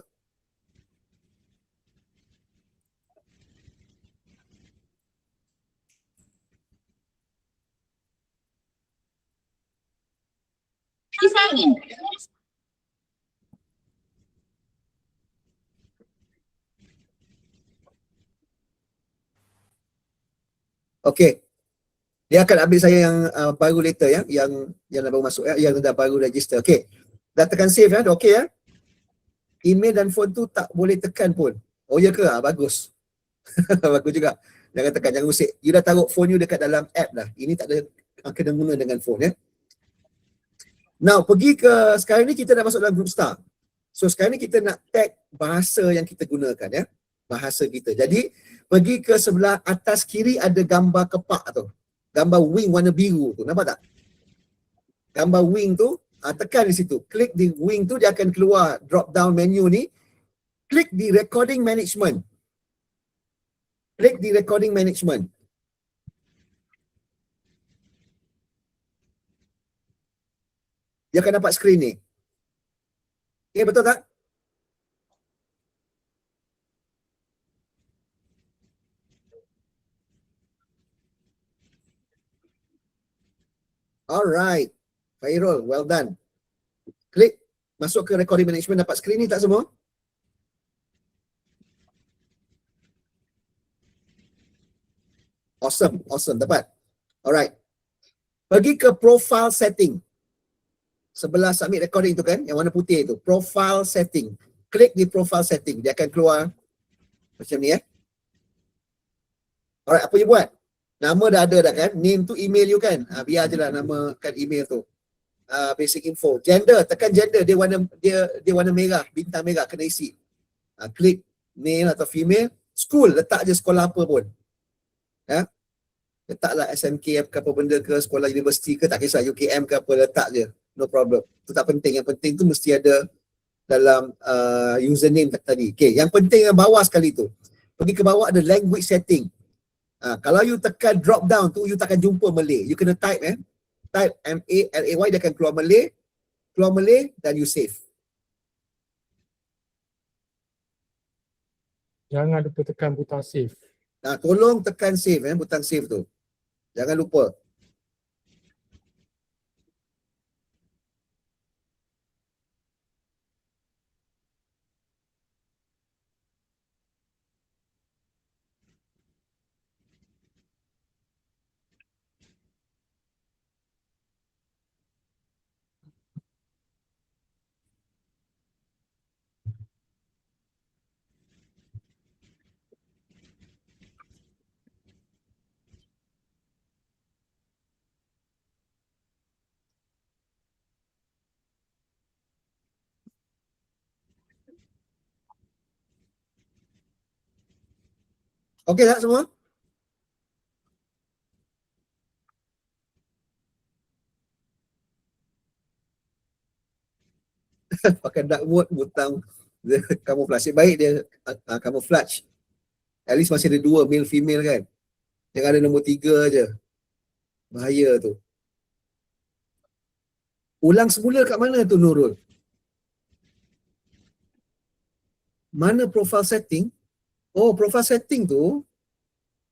Okay. Dia akan update saya yang baru later yang dah baru masuk yang dah baru register. Okay. Dah tekan save dah okay Email dan phone tu tak boleh tekan pun. Oh ya ke? Bagus. Bagus juga. Jangan tekan, jangan usik. You dah taruh phone you dekat dalam app dah. Ini tak ada kena guna dengan phone Now, pergi ke sekarang ni kita dah masuk dalam group star. So sekarang ni kita nak tag bahasa yang kita gunakan Bahasa kita. Jadi pergi ke sebelah atas kiri ada gambar kepak tu. Gambar wing warna biru tu. Nampak tak? Gambar wing tu, tekan di situ. Klik di wing tu, dia akan keluar drop down menu ni. Klik di recording management. Klik di recording management. Dia akan dapat skrin ni. Okay, betul tak? Alright. Fairul, well done. Klik masuk ke recording management, dapat skrin ni tak semua? Awesome, awesome, dapat. Alright. Pergi ke profile setting. Sebelah submit recording tu kan, yang warna putih tu, profile setting. Klik di profile setting, dia akan keluar macam ni Alright, apa you buat? Nama dah ada dah kan, name tu email you kan, biar je lah nama kan email tu. Basic info, gender, tekan gender, dia warna merah, bintang merah, kena isi. Klik male atau female, school, letak je sekolah apa pun. Letaklah SMK ke apa benda ke, sekolah universiti ke, tak kisah, UKM ke apa, letak je. No problem. Itu tak penting. Yang penting tu mesti ada dalam username tadi. Okay, yang penting yang bawah sekali tu. Pergi ke bawah ada language setting. Kalau you tekan drop down tu, you takkan jumpa Malay. You kena type type M-A-L-A-Y, dia akan keluar Malay dan you save. Jangan lupa tekan butang save. Tolong tekan save butang save tu. Jangan lupa. Okey tak semua? Pakai dark mode, butang camouflage. Nasib baik dia camouflage. At least masih ada 2, male female kan. Jangan ada nombor 3 je. Bahaya tu. Ulang semula kat mana tu Nurul? Mana profile setting? Oh, profile setting tu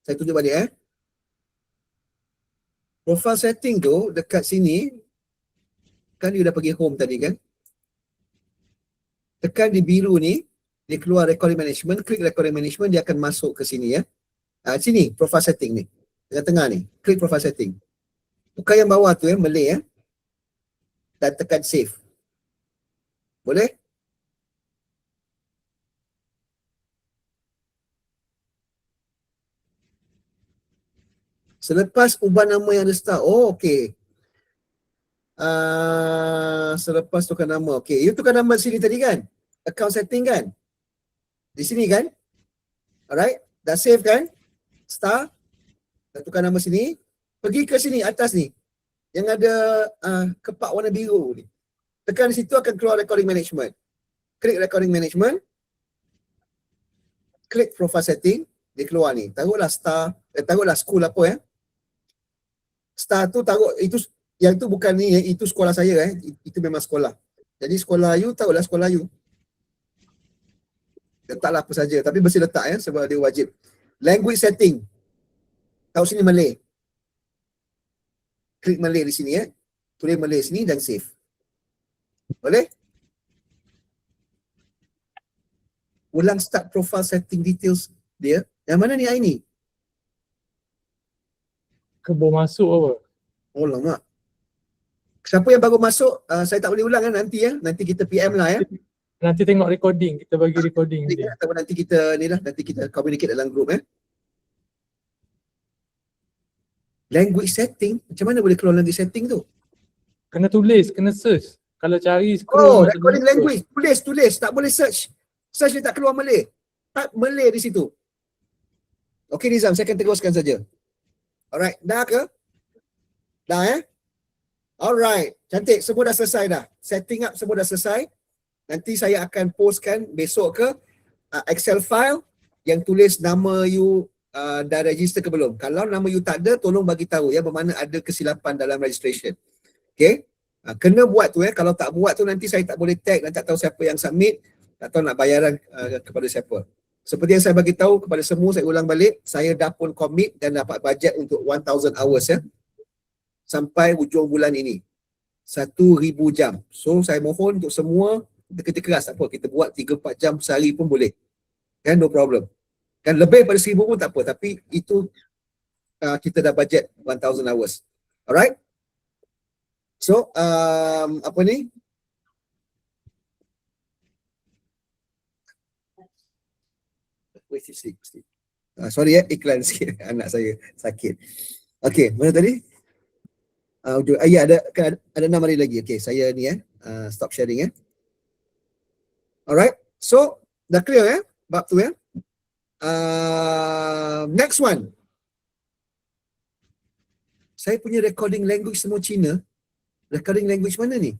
saya tunjuk balik Profile setting tu dekat sini. Kan you dah pergi home tadi kan? Tekan di biru ni, dia keluar recording management, klik recording management, dia akan masuk ke sini sini profile setting ni. Tengah-tengah ni, klik profile setting. Bukan yang bawah tu Malay dan tekan save. Boleh? Selepas ubah nama yang ada start. Oh, okey. Selepas tukar nama. Okey, you tukar nama sini tadi kan? Account setting kan? Di sini kan? Alright, dah save kan? Star. Dah tukar nama sini. Pergi ke sini atas ni. Yang ada kepak warna biru ni. Tekan di situ akan keluar recording management. Klik recording management. Klik profile setting. Dia keluar ni. Taruhlah star. Taruhlah school apa Star tu taruh itu, yang tu bukan ni, yang itu sekolah saya itu memang sekolah. Jadi sekolah you, taruhlah sekolah you. Letaklah apa saja, tapi mesti letak sebab dia wajib. Language setting. Taruh sini Malay. Klik Malay di sini Tulis Malay sini dan save. Boleh? Ulang start profile setting details dia. Yang mana ni ini? Baru masuk apa? Oh lama. Siapa yang baru masuk, saya tak boleh ulang nanti Nanti kita PM lah Nanti tengok recording, kita bagi recording dia. Atau nanti kita nanti kita communicate dalam group Language setting, macam mana boleh keluar language setting tu? Kena tulis, kena search. Kalau cari scroll. Recording language, tulis, tak boleh search. Search dia tak keluar Malay. Type Malay di situ. Okey Nizam, saya akan teruskan saja. Alright, dah ke? Dah Alright, cantik. Semua dah selesai dah. Setting up semua dah selesai. Nanti saya akan postkan besok ke Excel file yang tulis nama you dah register ke belum. Kalau nama you tak ada, tolong bagi tahu bermakna ada kesilapan dalam registration. Okay? Kena buat tu kalau tak buat tu nanti saya tak boleh tag dan tak tahu siapa yang submit, tak tahu nak bayaran kepada siapa. Seperti yang saya bagi tahu kepada semua, saya ulang balik, saya dah pun commit dan dapat bajet untuk 1000 hours sampai hujung bulan ini. 1,000 jam. So saya mohon untuk semua kita kerja keras, tak apa, kita buat 3-4 jam sehari pun boleh. Kan, no problem. Kan lebih pada 1,000 pun tak apa, tapi itu kita dah budget 1,000 hours. Alright? So, apa ni? Wait, sorry iklan sikit. Anak saya sakit. Okay, mana tadi? Ya, ada 6 hari lagi. Okay, saya ni stop sharing Alright, so dah clear bab tu next one. Saya punya recording language semua Cina. Recording language mana ni?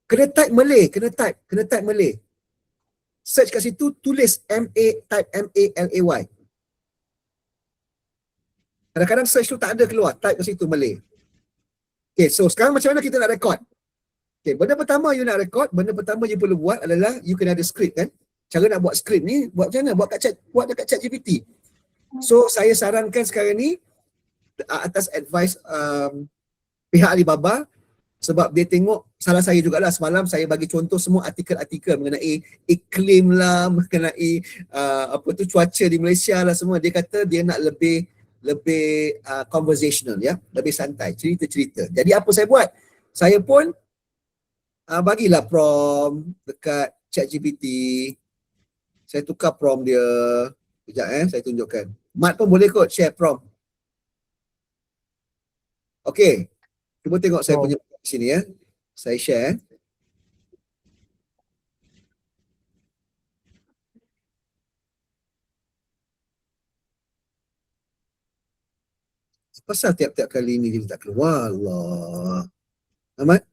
Kena type Malay, kena type Malay. Search kat situ, tulis type M-A-L-A-Y. Kadang-kadang search tu tak ada keluar, type kat situ Malay. Okay, so sekarang macam mana kita nak record? Okay, benda pertama you nak record, benda pertama you perlu buat adalah you kena ada script kan. Cara nak buat script ni, buat macam mana? Buat dekat ChatGPT. So saya sarankan sekarang ni atas advice pihak Alibaba, sebab dia tengok salah saya jugalah, semalam saya bagi contoh semua artikel-artikel mengenai iklim lah, mengenai cuaca di Malaysia lah semua. Dia kata dia nak lebih conversational lebih santai, cerita-cerita. Jadi apa saya buat? Saya pun bagilah prompt dekat ChatGPT. Saya tukar prompt dia. Sekejap saya tunjukkan. Mat pun boleh kot share prompt. Okay, cuba tengok saya punya sini saya share. Pasal tiap-tiap kali ni dia tak keluar. Allah. Ahmad?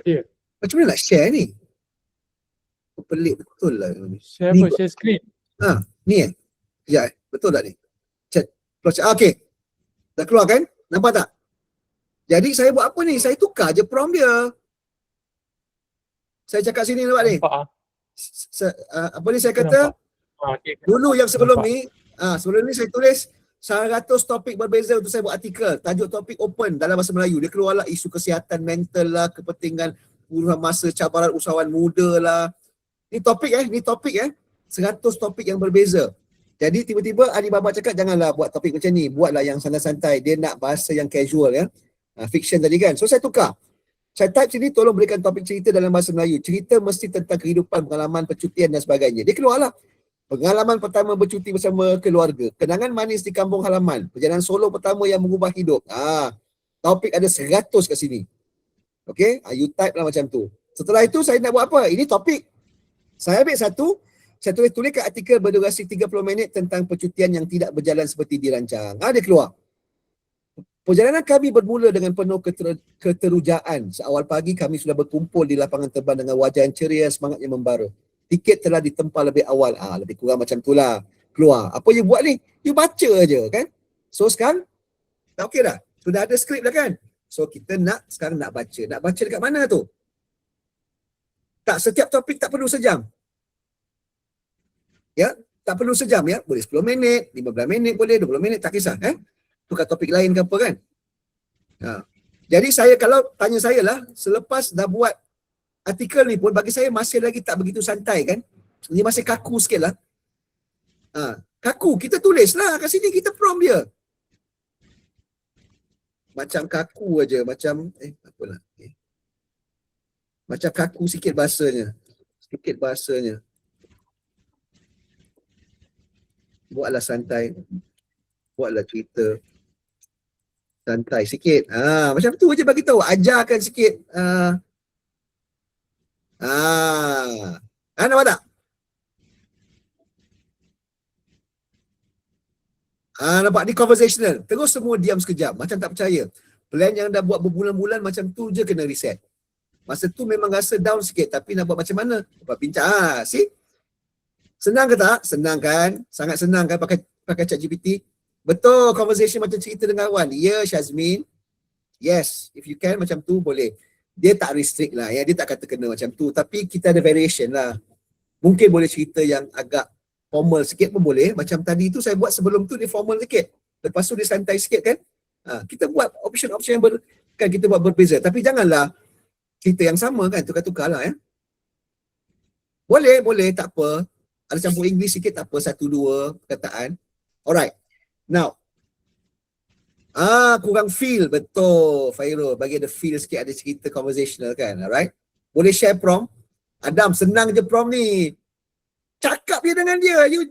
Ya. Macam mana nak share ni? Pelik betul lah ni. Share Ni apa? Share screen. Ni Sekejap betul tak ni? Chat. Okay. Dah keluar kan? Nampak tak? Jadi saya buat apa ni? Saya tukar je prompt dia. Saya cakap sini nampak ni. Nampak Apa ni saya kata? Okay. Dulu yang sebelum Nampak. ni, sebelum ni saya tulis 100 topik berbeza untuk saya buat artikel. Tajuk topik open dalam bahasa Melayu. Dia keluarlah isu kesihatan mental lah, kepentingan puluhan masa cabaran usahawan muda lah. Ni topik 100 topik yang berbeza. Jadi tiba-tiba Alibaba cakap janganlah buat topik macam ni, buatlah yang santai-santai. Dia nak bahasa yang casual fiction tadi kan. So saya tukar. Saya type sini, tolong berikan topik cerita dalam bahasa Melayu. Cerita mesti tentang kehidupan, pengalaman, percutian dan sebagainya. Dia keluarlah. Pengalaman pertama bercuti bersama keluarga. Kenangan manis di kampung halaman. Perjalanan solo pertama yang mengubah hidup. Topik ada 100 kat sini. Okay, you type lah macam tu. Setelah itu saya nak buat apa? Ini topik. Saya ambil satu, saya tuliskan artikel berdurasi 30 minit tentang percutian yang tidak berjalan seperti dirancang. Dia keluar. Perjalanan kami bermula dengan penuh keterujaan. Seawal pagi kami sudah berkumpul di lapangan terbang dengan wajah yang ceria, semangat yang membara. Tiket telah ditempah lebih awal. Lebih kurang macam itulah. Keluar. Apa you buat ni? You baca aja kan? So sekarang, dah okey dah? Sudah ada skrip dah kan? So kita sekarang nak baca. Nak baca dekat mana tu? Tak, setiap topik tak perlu sejam. Tak perlu sejam Boleh 10 minit, 15 minit boleh, 20 minit, tak kisah tukar topik lain ke apa kan. Jadi saya, kalau tanya saya lah, selepas dah buat artikel ni pun bagi saya masih lagi tak begitu santai kan. Dia masih kaku sikit lah. Kaku, kita tulis lah kat sini, kita prompt dia. Macam kaku aja, macam apalah. Macam kaku sikit bahasanya. Buatlah santai. Buatlah cerita santai sikit. Macam tu aja bagi tahu, ajarkan sikit. Nampak tak? Nampak ni conversational. Terus semua diam sekejap, macam tak percaya. Plan yang dah buat berbulan-bulan macam tu je kena reset. Masa tu memang rasa down sikit, tapi nak buat macam mana? Buat bincang. See? Senang ke tak? Senang kan? Sangat senang kan pakai ChatGPT? Betul, conversation macam cerita dengan kawan. Ya, Syazmin. Yes, if you can macam tu boleh. Dia tak restrict lah, dia tak kata kena macam tu. Tapi kita ada variation lah. Mungkin boleh cerita yang agak formal sikit pun boleh. Macam tadi tu saya buat sebelum tu dia formal sikit. Lepas tu dia santai sikit kan. Kita buat option-option yang kan kita buat berbeza. Tapi janganlah kita yang sama kan, tukar-tukar lah ya. Boleh, tak apa. Ada campur English sikit tak apa, 1-2 perkataan. Alright. Now, kurang feel, betul Fairul. Bagi ada feel sikit, ada cerita conversational kan. Alright. Boleh share prompt. Adam, senang je prompt ni. Cakap je dengan dia. You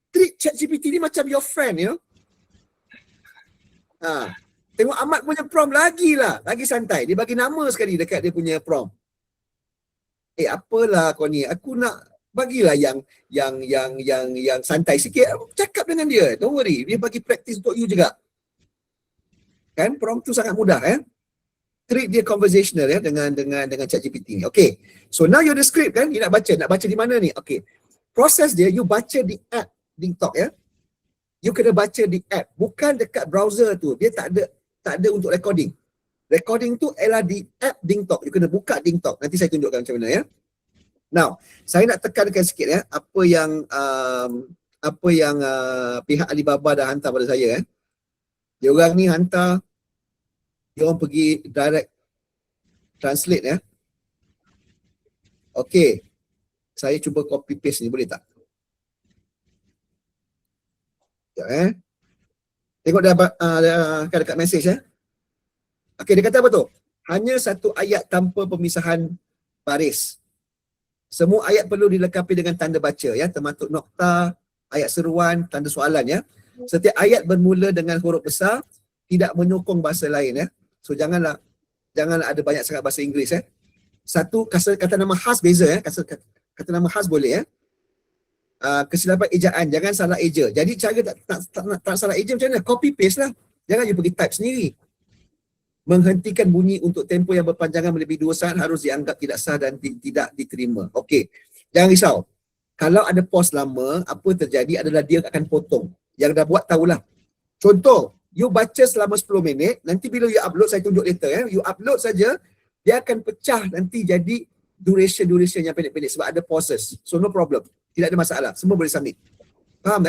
treat ChatGPT ni macam your friend, you know. Tengok Ahmad punya prompt lagi santai. Dia bagi nama sekali dekat dia punya prompt. Apalah kau ni. Aku nak bagilah yang santai sikit. Cakap dengan dia. Don't worry. Dia bagi practice untuk you juga. Kan prompt tu sangat mudah treat dia conversational ya dengan ChatGPT ni. Okay. So now you ada script kan, you nak baca di mana ni? Okay. Proses dia you baca di app DingTalk ya. You kena baca di app, bukan dekat browser tu. Dia tak ada untuk recording. Recording tu ialah di app DingTalk. You kena buka DingTalk. Nanti saya tunjukkan macam mana ya. Now, saya nak tekankan sikit ya apa yang pihak Alibaba dah hantar pada saya Dia orang ni hantar, dia orang pergi direct translate ya. Okey. Saya cuba copy paste ni, boleh tak? Ya, Tengok dah dekat message ya. Okey, dia kata apa tu? Hanya satu ayat tanpa pemisahan baris. Semua ayat perlu dilengkapi dengan tanda baca ya, termasuk nokta, ayat seruan, tanda soalan ya. Setiap ayat bermula dengan huruf besar, tidak menyokong bahasa lain ya. So janganlah ada banyak sangat bahasa Inggeris ya. Satu kata nama khas beza ya. Kata nama khas boleh ya. Kesilapan ejaan, jangan salah eja. Jadi cara tak salah eja macam mana? Copy paste lah. Jangan you pergi type sendiri. Menghentikan bunyi untuk tempoh yang berpanjangan melebihi 2 saat harus dianggap tidak sah dan tidak diterima. Okey. Jangan risau. Kalau ada pause lama, apa terjadi adalah dia akan potong. Yang dah buat tahulah. Contoh, you baca selama 10 minit, nanti bila you upload, saya tunjuk later ya. You upload saja, dia akan pecah nanti jadi duration yang pendek-pendek sebab ada pauses. So no problem. Tidak ada masalah. Semua boleh submit. Faham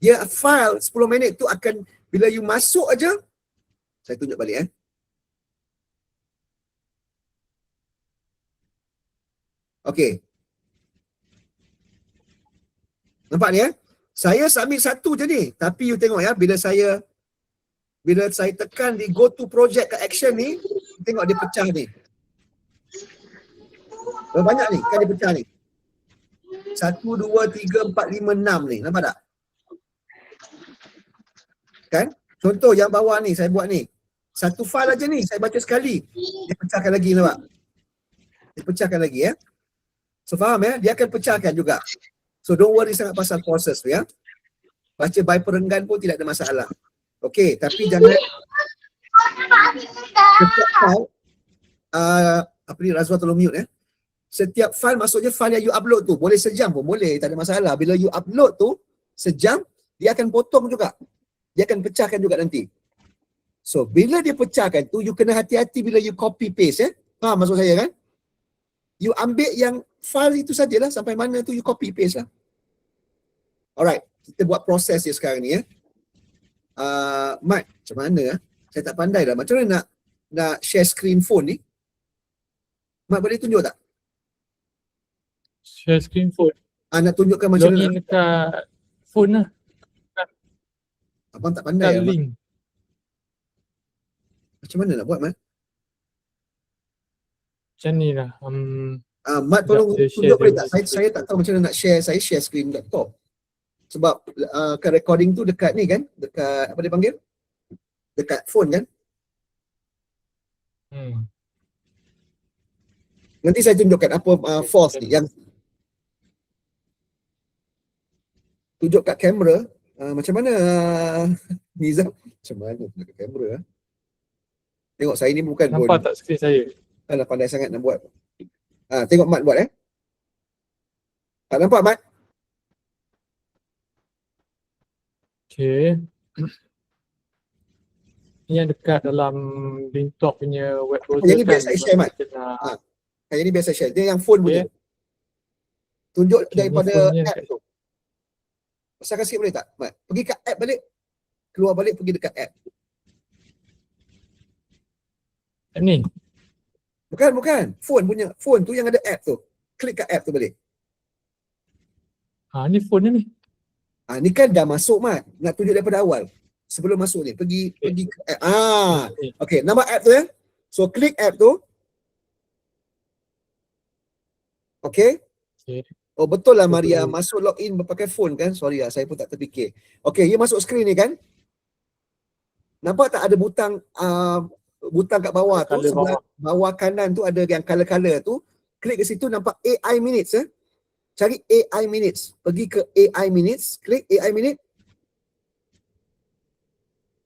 Dia file 10 minit tu akan, bila you masuk aja, saya tunjuk balik Okey. Nampak ni Saya submit satu je ni. Tapi you tengok ya, bila saya tekan di go to project ke action ni, tengok dia pecah ni. Berapa banyak ni? Kan dia pecah ni. 1, 2, 3, 4, 5, 6 ni. Nampak tak? Kan? Contoh yang bawah ni, saya buat ni. Satu file aja ni, saya baca sekali. Dia pecahkan lagi, nampak? Dia pecahkan lagi ya. So faham ya? Dia akan pecahkan juga. So don't worry sangat pasal proses tu ya. Baca by perenggan pun tidak ada masalah. Okey, tapi jangan setiap file apa ni, Razwa tolong mute ya. Setiap file maksudnya file yang you upload tu boleh sejam pun boleh, tak ada masalah. Bila you upload tu sejam, dia akan potong juga. Dia akan pecahkan juga nanti. So bila dia pecahkan tu, you kena hati-hati bila you copy paste ya. Faham maksud saya kan? You ambil yang file itu sajalah, sampai mana tu you copy paste lah. Alright, kita buat proses dia sekarang ni ya. Mat, macam mana Saya tak pandai dah. Macam mana nak share screen phone ni? Mat boleh tunjuk tak? Share screen phone. Nak tunjukkan macam mana? Login dekat phone lah. Abang tak pandai lah. Link. Macam mana nak buat Mat? Macam ni lah. Mat tolong tunjuk boleh tak? Saya tak tahu macam mana nak share. Saya share screen laptop. Sebab kan recording tu dekat ni kan? Dekat apa dia panggil? Dekat phone kan? Nanti saya tunjukkan apa false ni. Yang tunjuk kat kamera. Macam mana Nizam? Macam mana tunjuk kat kamera? Tengok saya ni bukan nampak tak skrin saya? Alah, pandai sangat nak buat. Tengok Mat buat tak nampak Mat? Okay. Ni yang dekat dalam DingTalk punya web browser. Yang ni biasa saya share Mat. Yang ni biasa share. Dia yang phone punya. Tunjuk daripada app tu. Pasalkan sikit boleh tak Mat? Pergi kat app balik. Keluar balik pergi dekat app. App ni. Bukan. Phone tu yang ada app tu. Klik kat app tu balik. Ni phone ni. Ni kan dah masuk Mat. Nak tunjuk daripada awal. Sebelum masuk ni. Pergi ke app. Okay, nama app tu ya. So klik app tu. Okay. Oh betul lah Maria. Masuk login berpakai phone kan. Sorry lah, saya pun tak terfikir. Okay, you masuk skrin ni kan. Nampak tak ada butang butang kat bawah tu, sebelah bawah kanan tu ada yang color-color tu. Klik ke situ nampak AI minutes ya. Cari AI minutes. Pergi ke AI minutes, klik AI minute.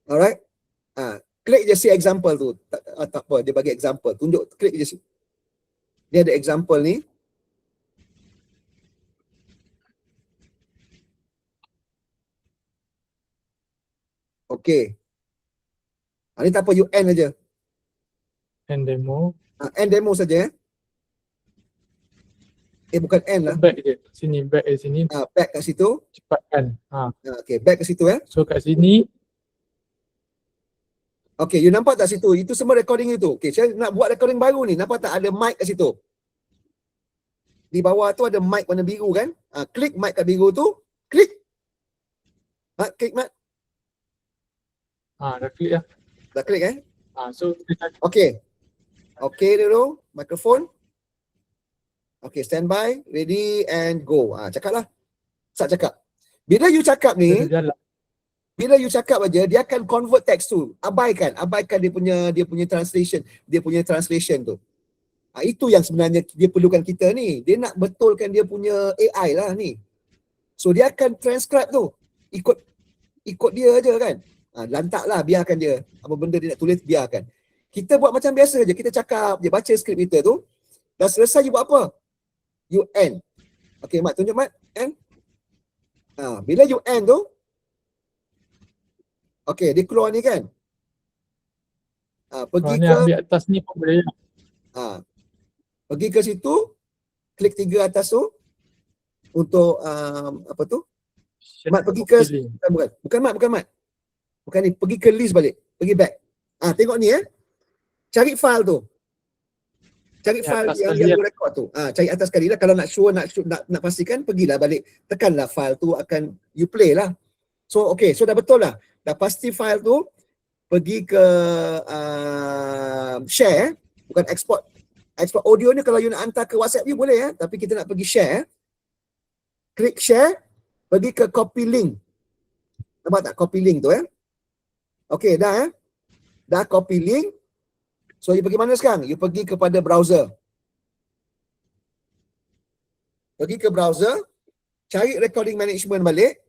Alright. Klik je si example tu. Tak apa, dia bagi example. Tunjuk, klik je si. Dia ada example ni. Okay. Ni tak apa, you end aja. End demo. End demo saja. Bukan end lah. Back je. Sini, back di sini. Back kat situ. Cepatkan. Okay, back ke situ ya. So kat sini. Okay, you nampak tak situ? Itu semua recording itu. Okay, saya nak buat recording baru ni. Nampak tak ada mic kat situ? Di bawah tu ada mic warna biru kan? Klik mic kat biru tu. Klik. Klik Mat. Dah klik lah. Dah klik So okay. Okay dulu. Mikrofon. Okay, standby. Ready and go. Cakap lah. Start cakap. Bila you cakap ni, bila you cakap aja, dia akan convert text tu. Abaikan dia punya translation tu. Itu yang sebenarnya dia perlukan kita ni. Dia nak betulkan dia punya AI lah ni. So dia akan transcribe tu. Ikut dia aja kan. Lantaklah, biarkan dia. Apa benda dia nak tulis, biarkan. Kita buat macam biasa je. Kita cakap je, baca skrip kita tu. Dah selesai, you buat apa? You end. Okay Mat, tunjuk Mat. End. Bila you end tu, okay, dia keluar ni kan. Pergi ni ke ambil atas ni pun boleh. Pergi ke situ, klik 3 atas tu untuk apa tu? Mat pergi ke bukan Mat. Bukan ni, pergi ke list balik. Pergi back. Tengok ni cari file tu. Cari file yang you record tu. Cari atas sekali lah. Kalau nak pastikan, pergilah balik. Tekanlah file tu, akan you play lah. So okay, so dah betul lah. Dah pasti file tu, pergi ke share, bukan export. Export audio ni kalau you nak hantar ke WhatsApp you boleh tapi kita nak pergi share. Klik share, pergi ke copy link. Nampak tak copy link tu Okay, dah dah copy link. So you pergi mana sekarang? You pergi kepada browser. Pergi ke browser, cari recording management balik.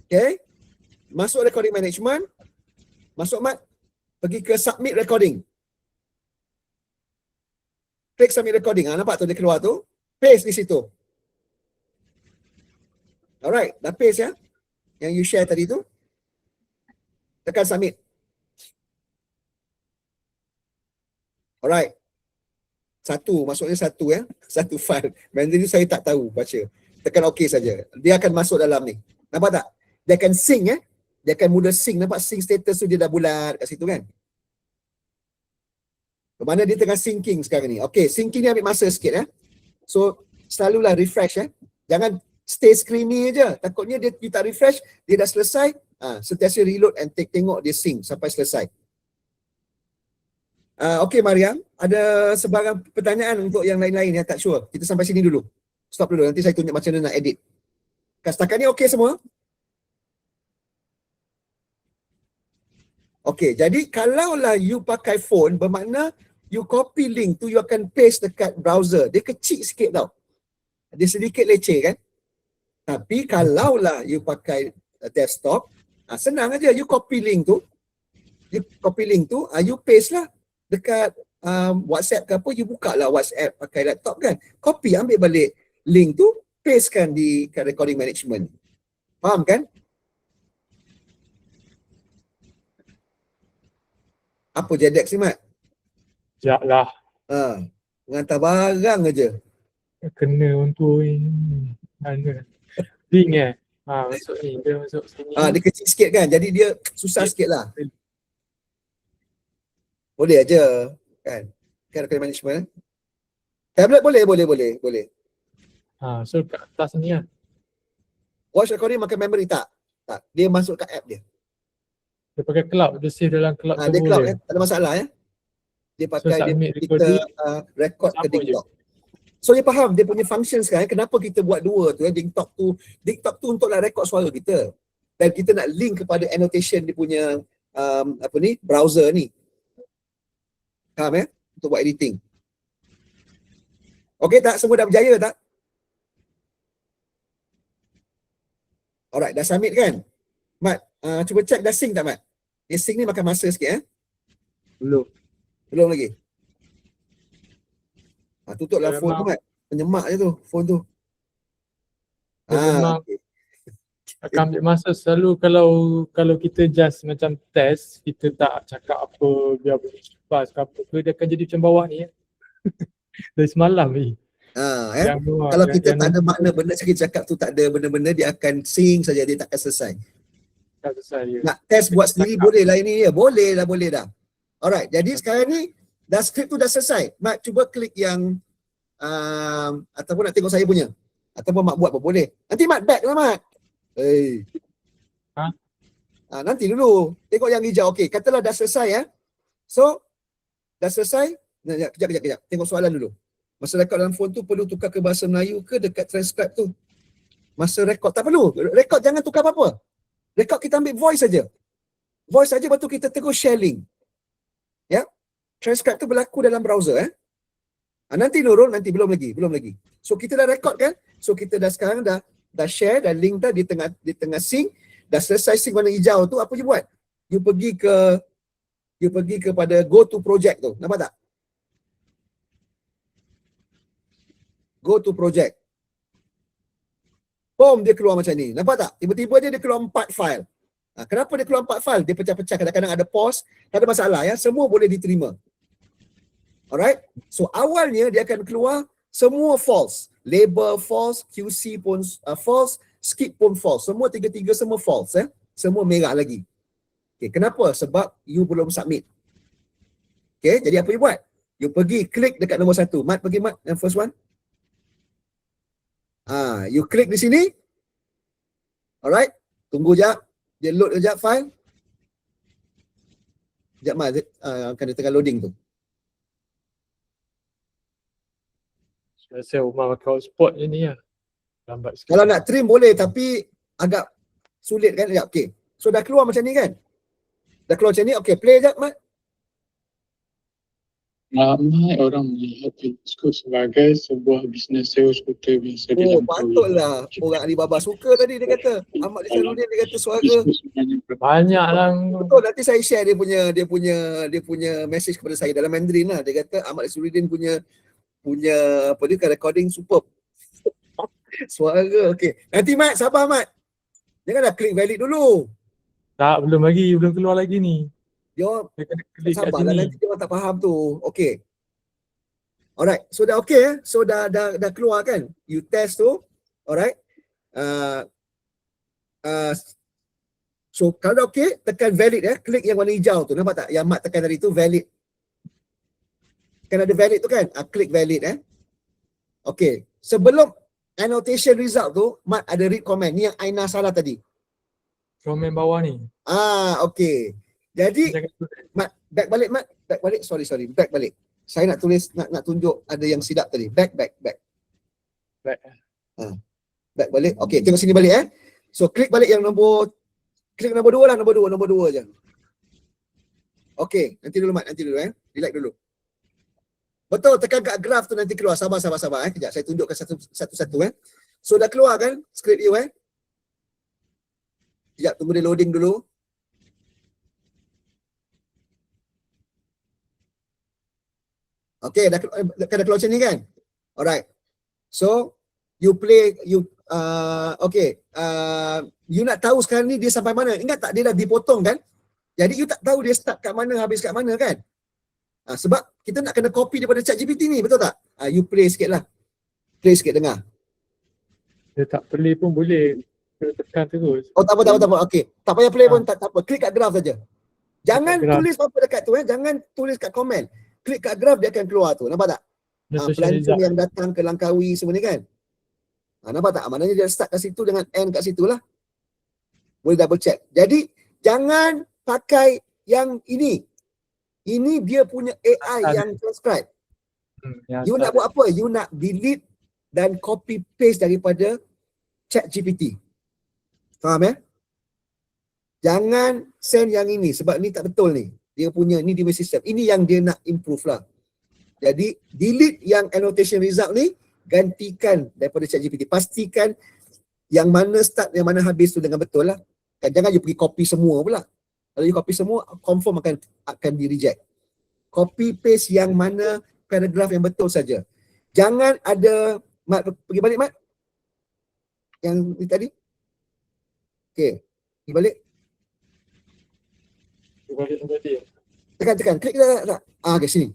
Okay. Masuk recording management. Masuk Mat. Pergi ke submit recording. Klik submit recording. Nampak tu dia keluar tu. Paste di situ. Alright, dah paste ya. Yang you share tadi tu. Tekan submit. Alright. Maksudnya satu satu file. Mandarin ni saya tak tahu baca. Tekan OK saja. Dia akan masuk dalam ni. Nampak tak? Dia akan sync Dia akan mula sync. Nampak sync status tu dia dah bulat kat situ kan? Kemana dia tengah syncing sekarang ni. Okay, syncing ni ambil masa sikit So, selalulah refresh Jangan stay screamy je. Takutnya dia tak refresh, dia dah selesai. Sentiasa reload and tengok dia sync sampai selesai. Okay Mariam, ada sebarang pertanyaan untuk yang lain-lain yang tak sure. Kita sampai sini dulu. Stop dulu, nanti saya tunjuk macam mana nak edit. Setakat ni okay semua? Okay, jadi kalaulah you pakai phone, bermakna you copy link tu, you akan paste dekat browser. Dia kecil sikit tau. Dia sedikit leceh kan? Tapi kalaulah you pakai desktop, senang aja. You copy link tu, you paste lah dekat WhatsApp ke apa, you buka lah WhatsApp pakai laptop kan. Copy, ambil balik link tu, paste kan di recording management. Faham kan? Apa JEDEX ni Mat? Sekejap lah. Mengantar barang aja. Kena untuk ini. Mana? Link masuk ni. Dia masuk sini. Dia kecil sikit kan. Jadi dia susah sikit lah. Boleh aja kan. Kan recording management. Tablet boleh. So kat atas ni lah. Voice recording makan memory tak? Tak. Dia masuk kat app dia. Dia pakai cloud, dia save dalam cloud Dia tu cloud boleh. tak ada masalah Dia pakai dia, submit kita recording, record ke sama je. DingTalk. So dia faham dia punya function sekarang kenapa kita buat dua tu DingTalk tu untuklah rekod suara kita. Dan kita nak link kepada annotation dia punya browser ni. Faham untuk buat editing. Okey tak? Semua dah berjaya tak? Alright, dah submit kan? Mat, cuba check dah sync tak Mat? Dia sync ni makan masa sikit Belum lagi. Tutuplah Dia phone tu Mat. Penyemak je tu, phone tu. Dia memang Okay. akan ambil masa. Selalu kalau kita just macam test, kita tak cakap apa, biar boleh fast ke apa ke, dia akan jadi macam bawah ni. Dari semalam ni. Kalau kita tak ada makna benda kita cakap tu tak ada benda-benda, dia akan sing saja, dia tak akan selesai. Tak selesai dia. Nak test buat sendiri boleh lah ini dia. Boleh dah. Alright, jadi sekarang ni dah skrip tu dah selesai. Mat cuba klik yang ataupun nak tengok saya punya. Ataupun Mat buat pun boleh. Nanti Mat back lah Mat. Nanti dulu. Tengok yang hijau. Okey, katalah dah selesai So, dah selesai. Kejap. Tengok soalan dulu. Masa rekod dalam phone tu perlu tukar ke bahasa Melayu ke dekat transcribe tu? Masa rekod tak perlu. Rekod jangan tukar apa-apa. Rekod kita ambil voice saja. Voice saja, lepas tu kita terus share link. Transcribe tu berlaku dalam browser nanti Nurul, nanti belum lagi. So kita dah rekod kan? So kita dah sekarang dah share, dah link dah di tengah sync, dah selesai sync warna hijau tu, apa je buat? You pergi kepada go to project tu. Nampak tak? Go to project. Boom, dia keluar macam ni. Nampak tak? Tiba-tiba dia keluar 4 file. Kenapa dia keluar 4 file? Dia pecah-pecah, kadang-kadang ada pause, tak ada masalah semua boleh diterima. Alright? So awalnya dia akan keluar semua false. Label false, QC pun false, skip pun false. Semua tiga-tiga semua false Semua merah lagi. Okay, kenapa? Sebab you belum submit. Okay, jadi apa you buat? You pergi klik dekat nombor 1. Mat pergi Mat, yang first one. You klik di sini. Alright? Tunggu jap. Dia load kejap file. Sekejap Mat, akan dia tengah loading tu. Saya Umar pakai hotspot je ni lambat sikit. Kalau nak trim boleh tapi agak sulit kan? Okay. So dah keluar macam ni kan? Dah keluar macam ni. Okay, play jap Mat. Ramai orang melihat Biskut sebagai sebuah bisnes sewa skuter biasa di Langkawi. Patutlah orang Alibaba suka tadi dia kata. Ahmad Isanuddin dia kata suara. Banyak lah. Betul, nanti saya share dia punya message kepada saya dalam Mandarin lah. Dia kata Ahmad Isanuddin punya apa dia kan recording superb. Suara okey. Nanti Mat, sabar Mat. Janganlah klik valid dulu. Tak, belum keluar lagi ni. Dia kena klik kat sabarlah, sini. nanti dia orang tak faham tu. Okey. Alright, so dah okey So dah keluar kan? You test tu. Alright. So kalau dah okey, tekan valid klik yang warna hijau tu. Nampak tak? Yang Mat tekan tadi tu valid. Kan ada valid tu kan? Klik valid Okey. Sebelum annotation result tu, Mat ada read comment. Ni yang Aina salah tadi. Komen bawah ni. Okey. Jadi Mat, back balik Mat. Back balik. Sorry. Back balik. Saya nak tulis, nak tunjuk ada yang silap tadi. Back. Back. Back balik. Okey, tengok sini balik So klik balik yang klik nombor 2 lah, nombor 2 je. Okey, nanti dulu Mat, Relax dulu. Betul, tekan kat graf tu nanti keluar. Sabar. Kejap, saya tunjukkan satu-satu So dah keluar kan skrip you Kejap, tunggu dia loading dulu. Okey, dah keluar macam ni kan? Alright. So, you play, you nak tahu sekarang ni dia sampai mana. Ingat tak dia dah dipotong kan? Jadi you tak tahu dia start kat mana, habis kat mana kan? Sebab kita nak kena copy daripada ChatGPT ni, betul tak? You play sikit lah. Play sikit, dengar. Dia tak play pun boleh. Kena tekan terus. Oh tak apa. Okey. Tak payah play pun tak apa. Klik kat graph saja. Jangan graph. tulis apa dekat tu jangan tulis kat komen. Klik kat graf dia akan keluar tu. Nampak tak? Dia social Pelancong result. yang datang ke Langkawi semua ni kan. Nampak tak? Maknanya dia start kat situ dengan end kat situ lah. Boleh double check. Jadi jangan pakai yang ini. Ini dia punya AI yang transcribe. Yang You nak asal. buat apa? You nak delete dan copy paste daripada ChatGPT. Faham ya? Jangan send yang ini sebab ni tak betul ni. Dia punya ni dia punya sistem. Ini yang dia nak improve lah. Jadi delete yang annotation result ni, gantikan daripada ChatGPT. Pastikan yang mana start, yang mana habis tu dengan betul lah. Jangan you pergi copy semua pula. Kalau you copy semua, confirm akan di reject. Copy paste yang mana paragraf yang betul saja. Jangan ada, Mat pergi balik Mat. Yang ni tadi. Okay, pergi balik. Tekan, klik tak. Okay, sini.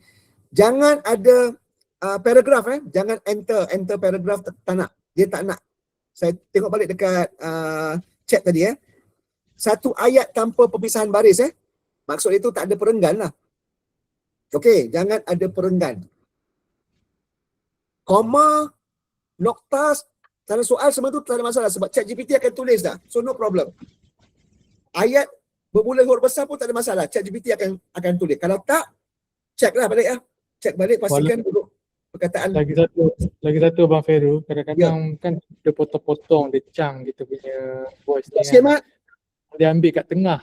Jangan ada paragraf jangan enter paragraf tak nak. Dia tak nak. Saya tengok balik dekat chat tadi satu ayat tanpa perpisahan baris maksud itu tak ada perenggan lah. Okey, jangan ada perenggan. Koma, noktas, tanda soal semua tu tak ada masalah sebab ChatGPT akan tulis dah. So no problem. Ayat bermula huruf besar pun tak ada masalah. ChatGPT akan tulis. Kalau tak, check lah balik Check balik, pastikan dulu perkataan. Lagi satu Abang Feru, kadang-kadang kan dia potong-potong, dia cang kita punya voice ni Sikit kan. Mat. Dia ambil kat tengah.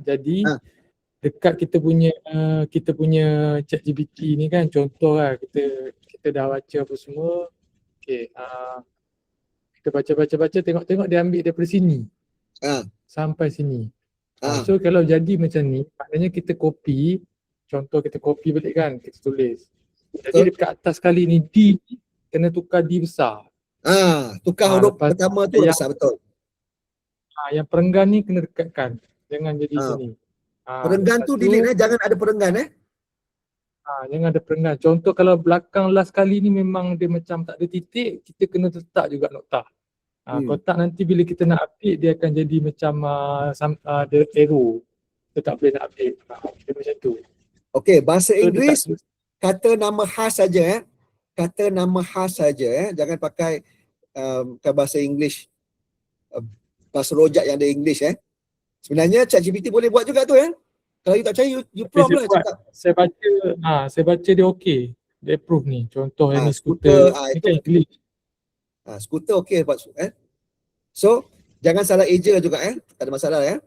Jadi dekat kita punya ChatGPT ni kan, contoh lah kita dah baca apa semua. Okey, kita baca, tengok dia ambil daripada sini sampai sini. So kalau jadi macam ni, maknanya kita copy, contoh kita copy balik kan, kita tulis. Jadi dekat atas kali ni D kena tukar D besar. Tukar huruf pertama tu besar betul. Yang perenggan ni kena dekatkan. Jangan jadi sini. Perenggan tu delete jangan ada perenggan jangan ada perenggan. Contoh kalau belakang last kali ni memang dia macam tak ada titik, kita kena letak juga nokta. Kalau tak nanti bila kita nak update dia akan jadi macam ada error. Kita tak boleh nak update. Dia macam tu. Okey, bahasa Inggeris kata nama khas saja Kata nama khas saja jangan pakai bahasa English bahasa rojak yang ada English Sebenarnya ChatGPT boleh buat juga tu Kalau you tak percaya you prompt lah cakap. Saya baca dia okey. Dia approve ni. Contoh ni skuter. Ni kan English. Skuter okey buat So jangan salah eja juga tak ada masalah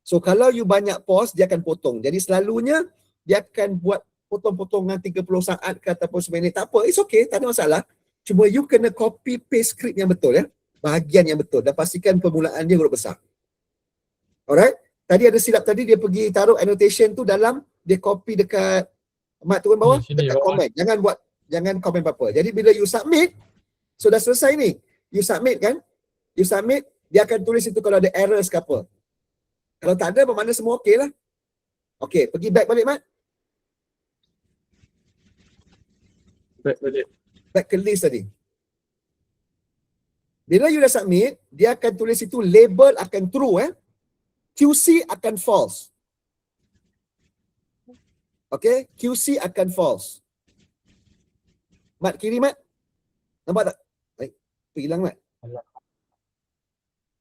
So kalau you banyak pause dia akan potong. Jadi selalunya dia akan buat potong-potongan 30 saat ke ataupun seminit. Tak apa, it's okay, tak ada masalah. Cuma you kena copy paste script yang betul bahagian yang betul dan pastikan permulaan dia huruf besar. Alright? Tadi ada silap tadi dia pergi taruh annotation tu dalam, dia copy dekat Mat turun bawah, dekat komen. Jangan komen apa-apa. Jadi bila you submit, so dah selesai ni. You submit kan? You submit, dia akan tulis itu kalau ada errors ke apa. Kalau tak ada, bermakna semua okey lah. Okey, pergi back balik Mat. Back ke list tadi. Bila you dah submit, dia akan tulis itu label akan true QC akan false. Okay, QC akan false. Mat kiri Mat. Nampak tak? Baik, hilang Mat.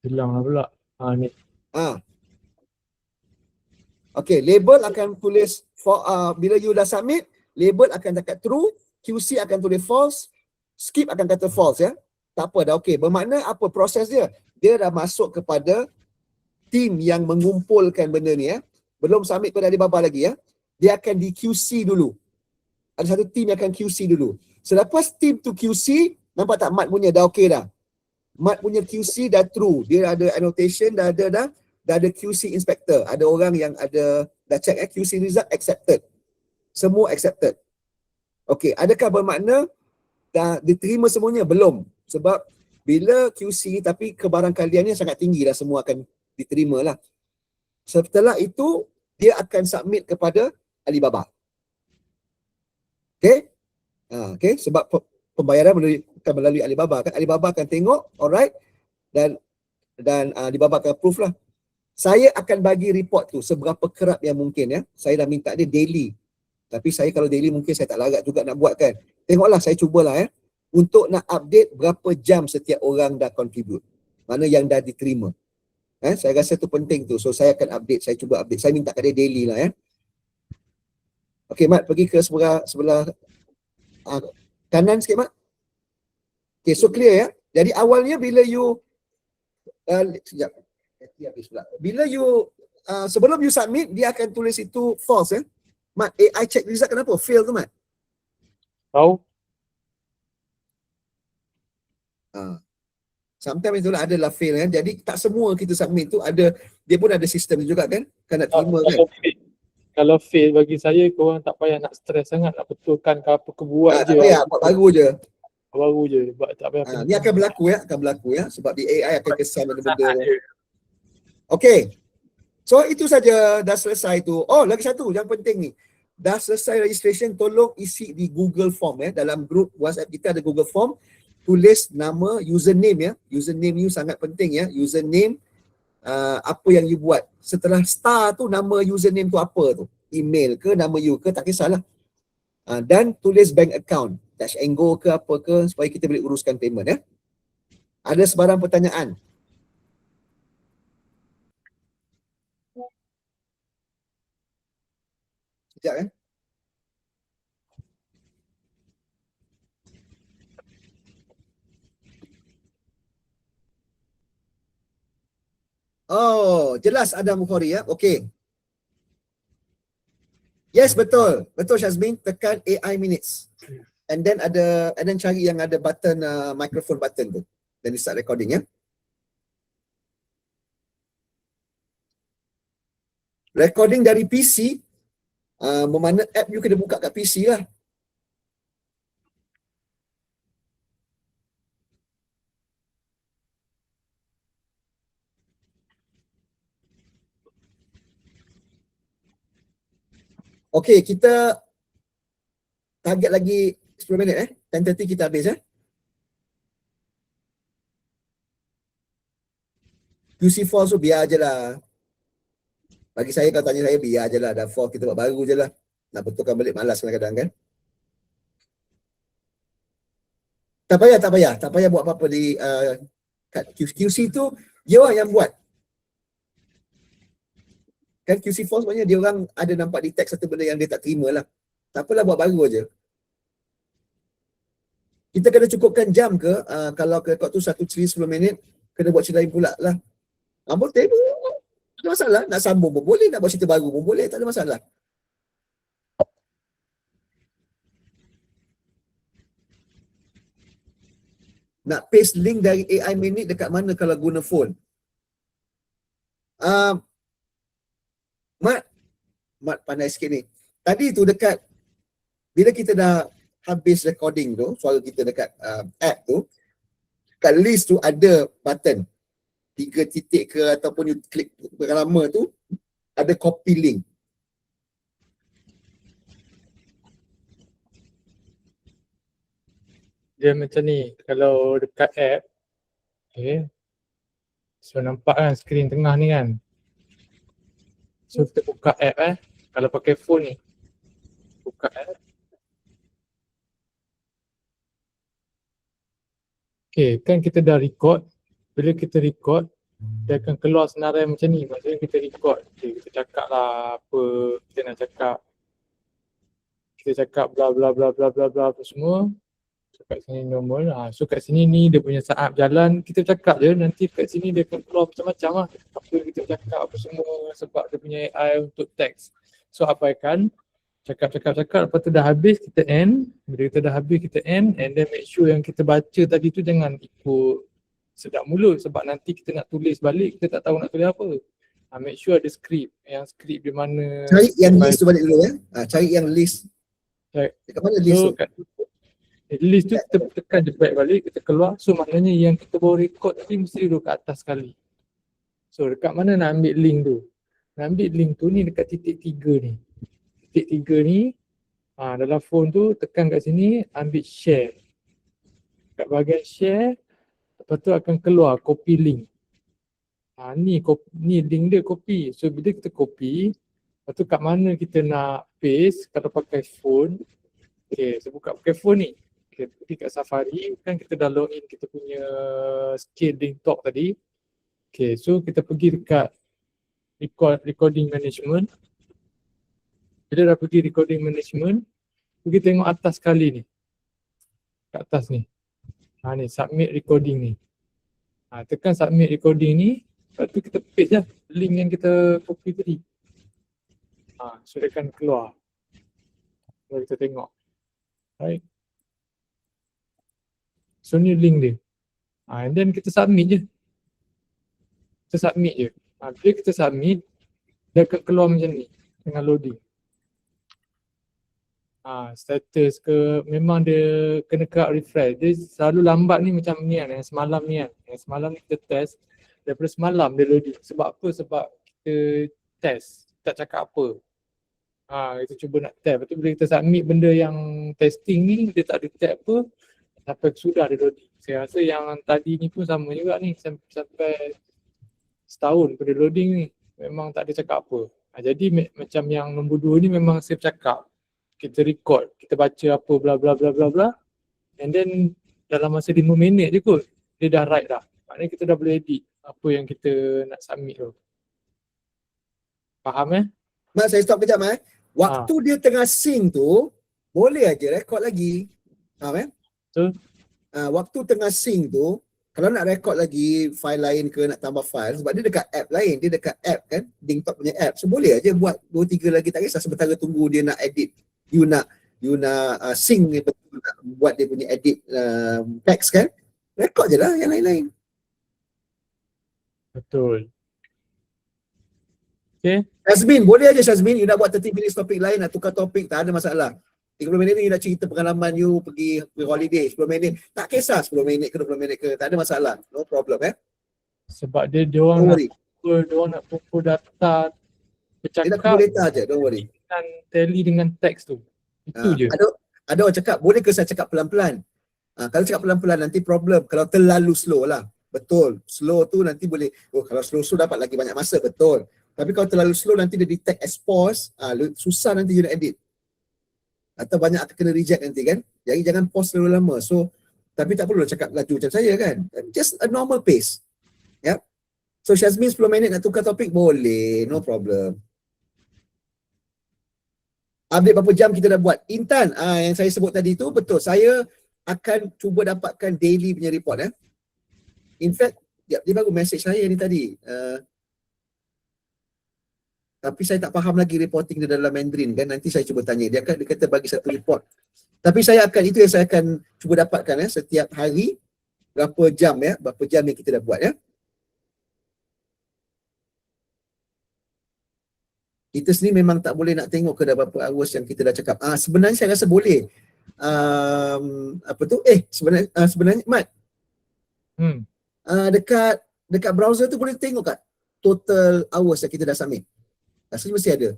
Hilang lah pula. Ni. Okay, label akan tulis bila you dah submit, label akan dekat true, QC akan tulis false, skip akan kata false Tak apa, dah okey. Bermakna apa proses dia? Dia dah masuk kepada tim yang mengumpulkan benda ni Belum submit pada Alibaba lagi Dia akan di QC dulu. Ada satu tim yang akan QC dulu. Selepas tim tu QC, nampak tak Mat punya dah okey dah. Mat punya QC dah true. Dia ada annotation, dah ada QC inspector. Ada orang yang dah check QC result accepted. Semua accepted. Okey, adakah bermakna dah diterima semuanya? Belum. Sebab bila QC tapi kebarangkaliannya sangat tinggi dah semua akan diterima lah. Setelah itu dia akan submit kepada Alibaba. Okey? Okey, sebab pembayaran akan melalui Alibaba kan. Alibaba akan tengok, alright, dan Alibaba akan approve lah. Saya akan bagi report tu seberapa kerap yang mungkin ya. Saya dah minta dia daily. Tapi saya kalau daily mungkin saya tak larat juga nak buat kan. Tengoklah, saya cubalah ya. Untuk nak update berapa jam setiap orang dah contribute. Mana yang dah diterima. Saya rasa tu penting tu. So saya akan update, saya cuba update. Saya minta kat dia daily lah ya. Okay Mat, pergi ke sebelah kanan sikit Mat. Okay, so clear ya. Jadi awalnya bila you sekejap. Bila you sebelum you submit, dia akan tulis itu false ya. Mat, AI check result kenapa? Fail tu Mat? Tahu? Sometimes itulah adalah fail kan. Jadi tak semua kita submit tu ada, dia pun ada sistem juga kan. Kan nak terima kan. Kalau fail bagi saya, korang tak payah nak stres sangat nak betulkan ke apa ke buat je. Tak payah, buat baru je. Baru je, buat tak payah. Ni akan berlaku ya. Sebab di AI akan kesan benda-benda. Okay. So itu saja, dah selesai tu. Oh, lagi satu yang penting ni. Dah selesai registration, tolong isi di Google Form ya. Dalam grup WhatsApp kita ada Google Form. Tulis nama, username ya. Username you sangat penting ya. Username, apa yang you buat. Setelah star tu, nama username tu apa tu. Email ke, nama you ke, tak kisahlah. Dan tulis bank account. Dash and Go ke apa ke, supaya kita boleh uruskan payment ya. Ada sebarang pertanyaan? Sekejap ya. Oh, jelas Adam Bukhari ya. Okey. Yes, betul. Betul Syazmin, tekan AI minutes. And then cari yang ada button microphone button tu. Dan start recording ya. Recording dari PC, bermakna app you kena buka kat PC lah. Okey, kita target lagi 10 minit 10:30 kita habis QC false tu biar je lah. Bagi saya, kalau tanya saya, biar je lah. Dah false, kita buat baru je lah. Nak betulkan balik malas kadang-kadang kan. Tak payah buat apa-apa di kat QC tu, dia orang yang buat. Kan QC false sebenarnya dia orang ada nampak detect satu benda yang dia tak terima lah. Tak apalah, buat baru aja. Kita kena cukupkan jam ke, kalau rekod tu 1 cerita 10 minit, kena buat cerita lain pula lah. Boleh, tak ada masalah. Nak sambung pun boleh, nak buat cerita baru pun boleh, tak ada masalah. Nak paste link dari AI minute dekat mana kalau guna phone? Mat pandai sikit ni. Tadi tu dekat, bila kita dah habis recording tu, suara kita dekat app tu, kat list tu ada button 3 titik ke, ataupun you klik lama tu, ada copy link. Dia macam ni, kalau dekat app, okay. So nampak kan skrin tengah ni kan. So kita buka app kalau pakai phone ni. Buka app. Okay, kan kita dah record. Bila kita record, dia akan keluar senarai macam ni. Maksudnya kita record. Okay, kita cakap lah apa kita nak cakap. Kita cakap bla bla bla bla bla bla apa semua. So kat sini normal. So kat sini ni dia punya saat jalan. Kita cakap je, nanti kat sini dia akan keluar macam-macam lah. Apa kita cakap apa semua sebab dia punya AI untuk teks. So abaikan. Cakap, lepas tu dah habis kita end. Bila kita dah habis kita end, and then make sure yang kita baca tadi tu jangan ikut sedap mulut, sebab nanti kita nak tulis balik kita tak tahu nak tulis apa. Make sure ada skrip, yang skrip di mana. Cari yang list tu balik dulu cari yang list. Dekat mana list tu? List tu kita tekan je balik, kita keluar. So maknanya yang kita baru record tadi mesti duduk kat atas sekali. So dekat mana nak ambil link tu? Nak ambil link tu ni dekat titik 3 ni. Titik 3 ni, dalam phone tu tekan kat sini, ambil share. Kat bahagian share, lepas tu akan keluar copy link. Ni link dia copy. So bila kita copy, lepas tu kat mana kita nak paste, kalau pakai phone, okay, saya buka pakai phone ni. Okay, pergi kat Safari, kan kita dah login kita punya skill link talk tadi. Okay, so kita pergi dekat recording management. Bila dah pergi recording management, pergi tengok atas sekali ni. Kat atas ni. Ni submit recording ni. Tekan submit recording ni, lepas tu kita paste lah link yang kita copy tadi. So dia akan keluar. Kalau kita tengok. Right. So ni link dia. And then kita submit je. Kita submit je. Bila kita submit, dia akan keluar macam ni dengan loading. Status ke, memang dia kena kat refresh. Dia selalu lambat ni macam ni kan, yang semalam ni kan. Yang semalam ni kita test, daripada semalam dia loading. Sebab apa? Sebab kita test, tak cakap apa. Kita cuba nak test. Lepas tu bila kita submit benda yang testing ni, dia tak detect apa, sampai sudah dia loading. Saya rasa yang tadi ni pun sama juga ni, sampai setahun pada loading ni. Memang tak ada cakap apa. Jadi macam yang nombor 2 ni memang saya cakap. Kita record, kita baca apa bla bla bla bla bla, and then dalam masa 5 minit je kot dia dah write dah. Maknanya kita dah boleh edit apa yang kita nak submit tu. Faham Mat, saya stop kejap Waktu dia tengah sync tu, boleh aja record lagi. Faham Betul. Waktu tengah sync tu, kalau nak record lagi file lain ke, nak tambah file, sebab dia dekat app lain, dia dekat app kan, DingTalk punya app. So boleh aja buat 2-3 lagi, tak kisah sementara tunggu dia nak edit. You nak sync ni betul, nak buat dia punya edit text kan, record je lah yang lain-lain. Betul. Okay. Syazmin, boleh aja Syazmin, you nak buat 30 minutes topik lain, nak tukar topik, tak ada masalah. 30 minit ni you nak cerita pengalaman you pergi holiday, 10 minit, tak kisah 10 minit ke 20 minit ke, tak ada masalah, no problem Sebab dia orang nak kumpul data dia nak bercakap kumpul data je, don't worry. dan tally dengan teks tu. Itu je. Ada orang cakap, boleh ke saya cakap pelan-pelan? Kalau cakap pelan-pelan nanti problem, kalau terlalu slow lah. Betul, slow tu nanti boleh, kalau slow dapat lagi banyak masa, betul. Tapi kalau terlalu slow nanti dia detect as pause, susah nanti you nak edit. Atau banyak akan kena reject nanti kan. Jadi jangan pause terlalu lama. So, tapi tak perlu cakap laju macam saya kan. Just a normal pace. Yep. So Syazmin 10 minit nak tukar topik, boleh, no problem. Update berapa jam kita dah buat. Intan, yang saya sebut tadi tu betul. Saya akan cuba dapatkan daily punya report. In fact, dia baru message saya ni tadi. Tapi saya tak faham lagi reporting dia dalam Mandarin kan. Nanti saya cuba tanya. Dia kata bagi satu report. Tapi saya akan, itu yang saya akan cuba dapatkan setiap hari. Berapa jam yang kita dah buat Kita sendiri memang tak boleh nak tengok ke dah berapa hours yang kita dah cakap. Sebenarnya saya rasa boleh. Sebenarnya Mat. Dekat browser tu boleh tengok kat total hours yang kita dah submit. Rasanya mesti ada.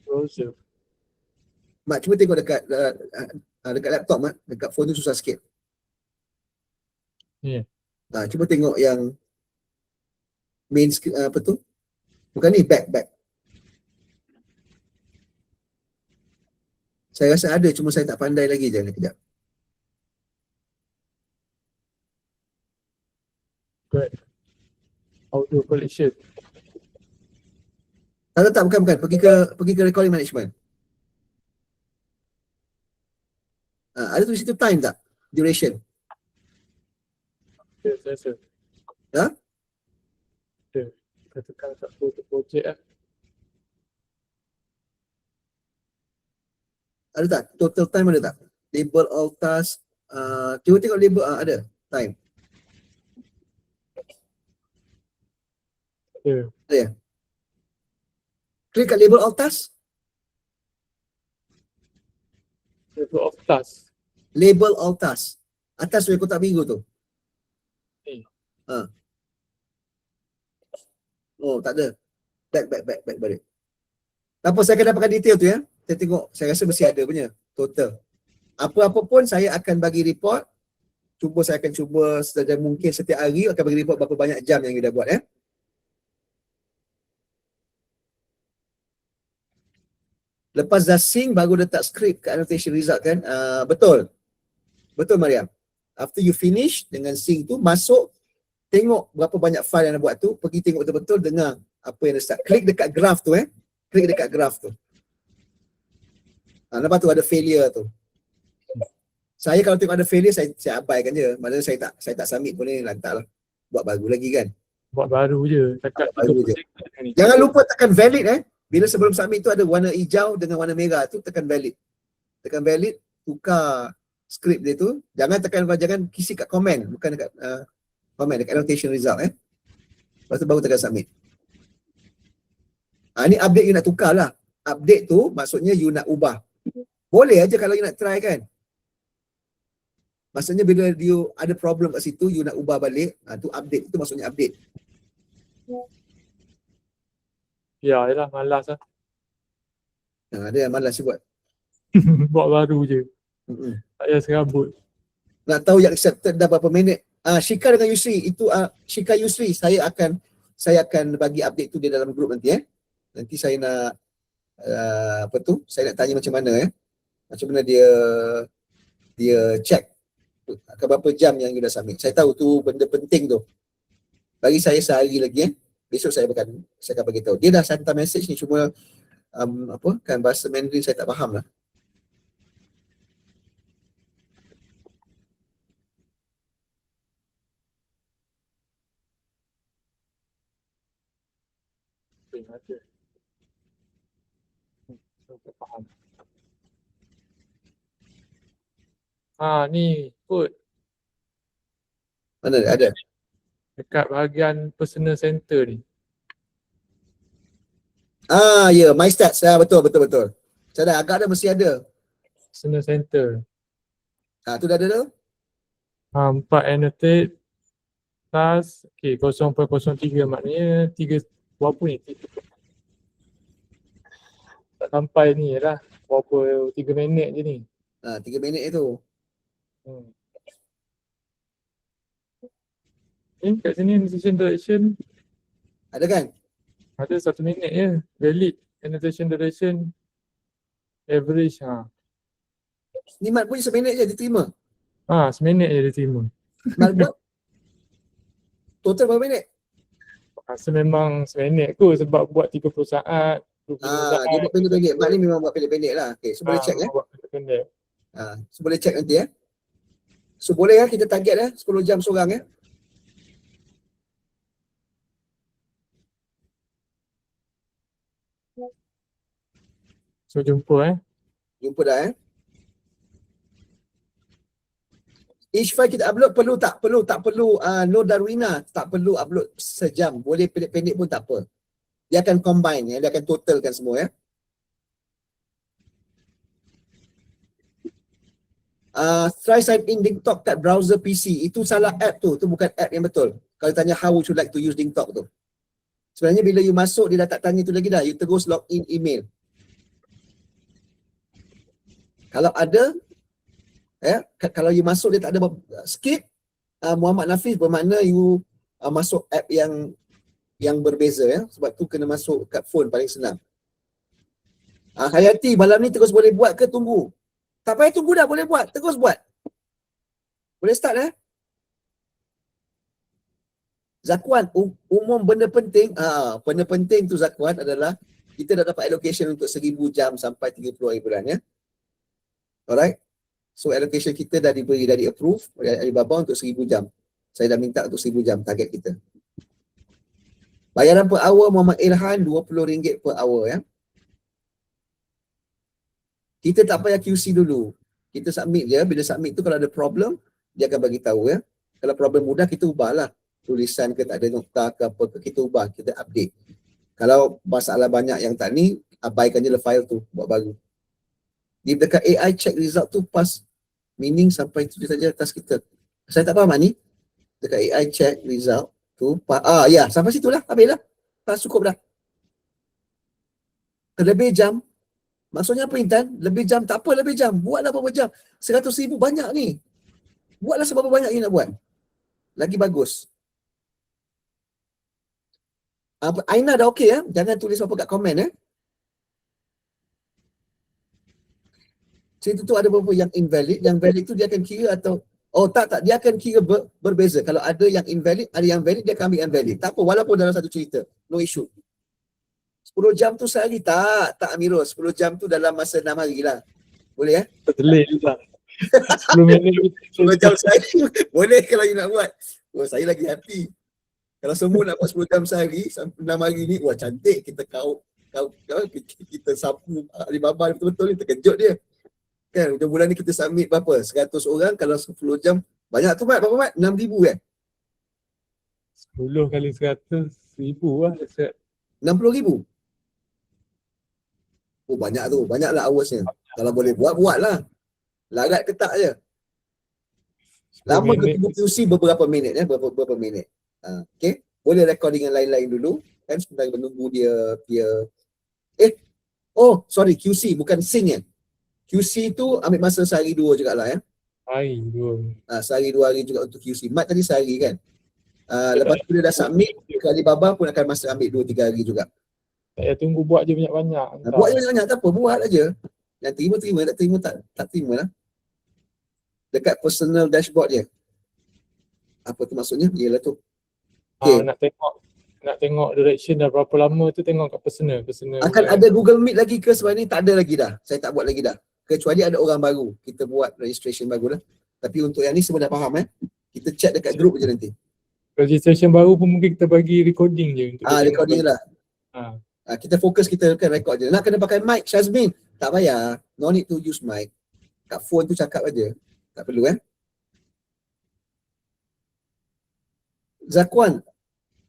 Browser. Mat, cuba tengok dekat laptop Mat. Dekat phone tu susah sikit. Ya. Cuba tengok yang main screen, bukan ni, back. Saya rasa ada, cuma saya tak pandai lagi. Jangan kejap. Good. Audio collection. Tak, bukan. Pergi ke recording management. Ada tulis situ time tak? Duration. Saya rasa. Katakan satu projek Ada tak? Total time ada tak? Label all task. Cuba tengok label, ada. Time. Ada ya? Klik kat label all task. Label of task. Label all task. Atas tu kotak biru tu. Oh, tak ada. Back balik. Tak apa, saya akan dapatkan detail tu Saya tengok, saya rasa mesti ada punya total. Apa-apa pun saya akan bagi report Saya akan cuba sesaja mungkin setiap hari akan bagi report berapa banyak jam yang you dah buat Lepas dah sync baru letak script ke annotation result kan. Betul. Betul Mariam. After you finish dengan sync tu, masuk tengok berapa banyak file yang dah buat tu, pergi tengok betul-betul, dengar apa yang dah start. Klik dekat graph tu Klik dekat graph tu. Lepas tu ada failure tu. Saya kalau tengok ada failure, saya abaikan je. Maksudnya saya tak submit pun ni, lantak lah. Buat baru lagi kan. Buat baru je. Takat Baru je. 30% ni. Jangan lupa tekan valid Bila sebelum submit tu ada warna hijau dengan warna merah tu, tekan valid. Tekan valid, tukar skrip dia tu. Jangan kisi kat komen, bukan dekat komen, dekat annotation result Lepas tu baru tekan submit. Ni update you nak tukar lah. Update tu maksudnya you nak ubah. Boleh aja kalau you nak try kan. Maksudnya bila you ada problem kat situ, you nak ubah balik, tu update, itu maksudnya update. Ya, yelah malas lah. Ada yang malas buat. Buat baru je. Tak payah serabut. Nak tahu yang accepted dah berapa minit. Shika dengan Yusri, itu Shika Yusri, saya akan bagi update tu di dalam group nanti Nanti saya nak saya nak tanya macam mana macam mana dia check berapa jam yang you dah submit. Saya tahu tu benda penting tu. Bagi saya sehari lagi besok saya akan bagi tahu. Dia dah hantar message ni, cuma bahasa Mandarin saya tak faham lah. Ni kot Mana ada? dekat bahagian personal center ni. Ya, my stats. Betul. Saya dah agak dah mesti ada. Personal center. Tu dah ada tu. 4 annotate plus 0.03 maknanya 3 berapa ni? Tak sampai ni lah. Berapa 3 minit je ni. 3 minit tu. Kat sini annotation duration Ada kan? ada 1 minit je. Valid annotation duration average Ni Mat pun seminit je diterima. seminit je dia terima. Mat buat total berapa minit? Rasa memang seminit kot sebab buat 30 saat, 20 saat. Dia buat pendek-pendek. Mat ni memang buat pendek-pendek lah. Okay, so boleh check Buat pendek. So boleh check nanti So boleh kita target 10 jam seorang So jumpa Jumpa dah Each file kita upload tak perlu no Darwina, tak perlu upload sejam. Boleh pendek-pendek pun tak apa. Dia akan combine dia akan totalkan semua try sign in DingTalk kat browser PC. Itu salah app tu bukan app yang betul. Kalau tanya how would you like to use DingTalk tu. Sebenarnya bila you masuk dia dah tak tanya tu lagi dah. You terus log in email. Kalau ada kalau you masuk dia tak ada skip Muhammad Nafis bermakna you masuk app yang berbeza sebab tu kena masuk kat phone paling senang. Hayati malam ni terus boleh buat ke tunggu? Tak payah tunggu dah, boleh buat, terus buat. Boleh start Zakwan, umum benda penting, benda penting tu Zakwan adalah kita dah dapat allocation untuk 1000 jam sampai 30 hari bulan Alright. So allocation kita dah diberi, dah di-approve oleh Alibaba untuk 1000 jam. Saya dah minta untuk 1000 jam target kita. Bayaran per hour Muhammad Ilhan RM20 per hour Kita tak payah QC dulu. Kita submit je, bila submit tu kalau ada problem, dia akan bagi tahu Kalau problem mudah kita ubahlah. Tulisan ke tak ada nokta ke apa ke kita ubah, kita update. Kalau masalah banyak yang tak ni, abaikan je file tu, buat baru. Di dekat AI check result tu pas meaning sampai tu saja atas kita. Saya tak faham ni. Dekat AI check result tu sampai situ lah, habislah. Cukup dah. Lebih jam. Maksudnya apa Intan? Lebih jam tak apa lebih jam. Buatlah berapa jam. 100,000 banyak ni. Buatlah seberapa banyak you nak buat. Lagi bagus. Aina dah okey ya. Jangan tulis apa kat komen ya. Cerita tu ada beberapa yang invalid. Yang valid tu dia akan kira atau tak, dia akan kira berbeza. Kalau ada yang invalid, ada yang valid, dia akan ambil yang valid. Tak apa, walaupun dalam satu cerita. No issue. 10 jam tu sehari? Tak Amirul. 10 jam tu dalam masa 6 hari lah. Boleh ya? Delay lah. 10 minit 10 jam sehari. Boleh kalau you nak buat. Saya lagi happy. Kalau semua nak buat 10 jam sehari, 6 hari ni, wah cantik. Kita kita sapu Alibaba betul-betul ni, terkejut dia. Kan, hujung bulan ni kita submit berapa? 100 orang, kalau 10 jam. Banyak tu Mat, berapa Mat? 6,000 kan? 10 kali 100, 1,000 lah. 60,000? Oh banyak tu, banyaklah hoursnya. Kalau boleh buat, buatlah. Larat ke tak je. Lama ke tunggu QC beberapa minit ya, beberapa minit. Okay, boleh recording yang lain-lain dulu. Kan sebentar menunggu dia sorry, QC bukan sync ya. QC tu ambil masa sehari 2 jugalah ya. Hari 2. Sehari 2 hari juga untuk QC. Mat tadi sehari kan. Lepas tu dia dah submit ke Alibaba pun akan masa ambil 2-3 hari juga. Tak payah tunggu, buat je banyak-banyak. Buat je banyak-banyak, tak apa, buat aja. Yang terima, tak terima tak terima lah. Dekat personal dashboard dia. Apa tu maksudnya? Ialah tu. Okay. Nak tengok direction dah berapa lama tu, tengok kat personal. Akan ada Google Meet lagi ke sebenarnya? Tak ada lagi dah. Saya tak buat lagi dah. Kecuali ada orang baru. Kita buat registration baru lah. Tapi untuk yang ni semua dah faham Kita chat dekat group je nanti. Registration baru pun mungkin kita bagi recording je. Untuk recording lah. Kita fokus, kita kan record je. Nak kena pakai mic, Syazmin? Tak payah. No need to use mic. Kat phone tu cakap aja. Tak perlu Zakwan,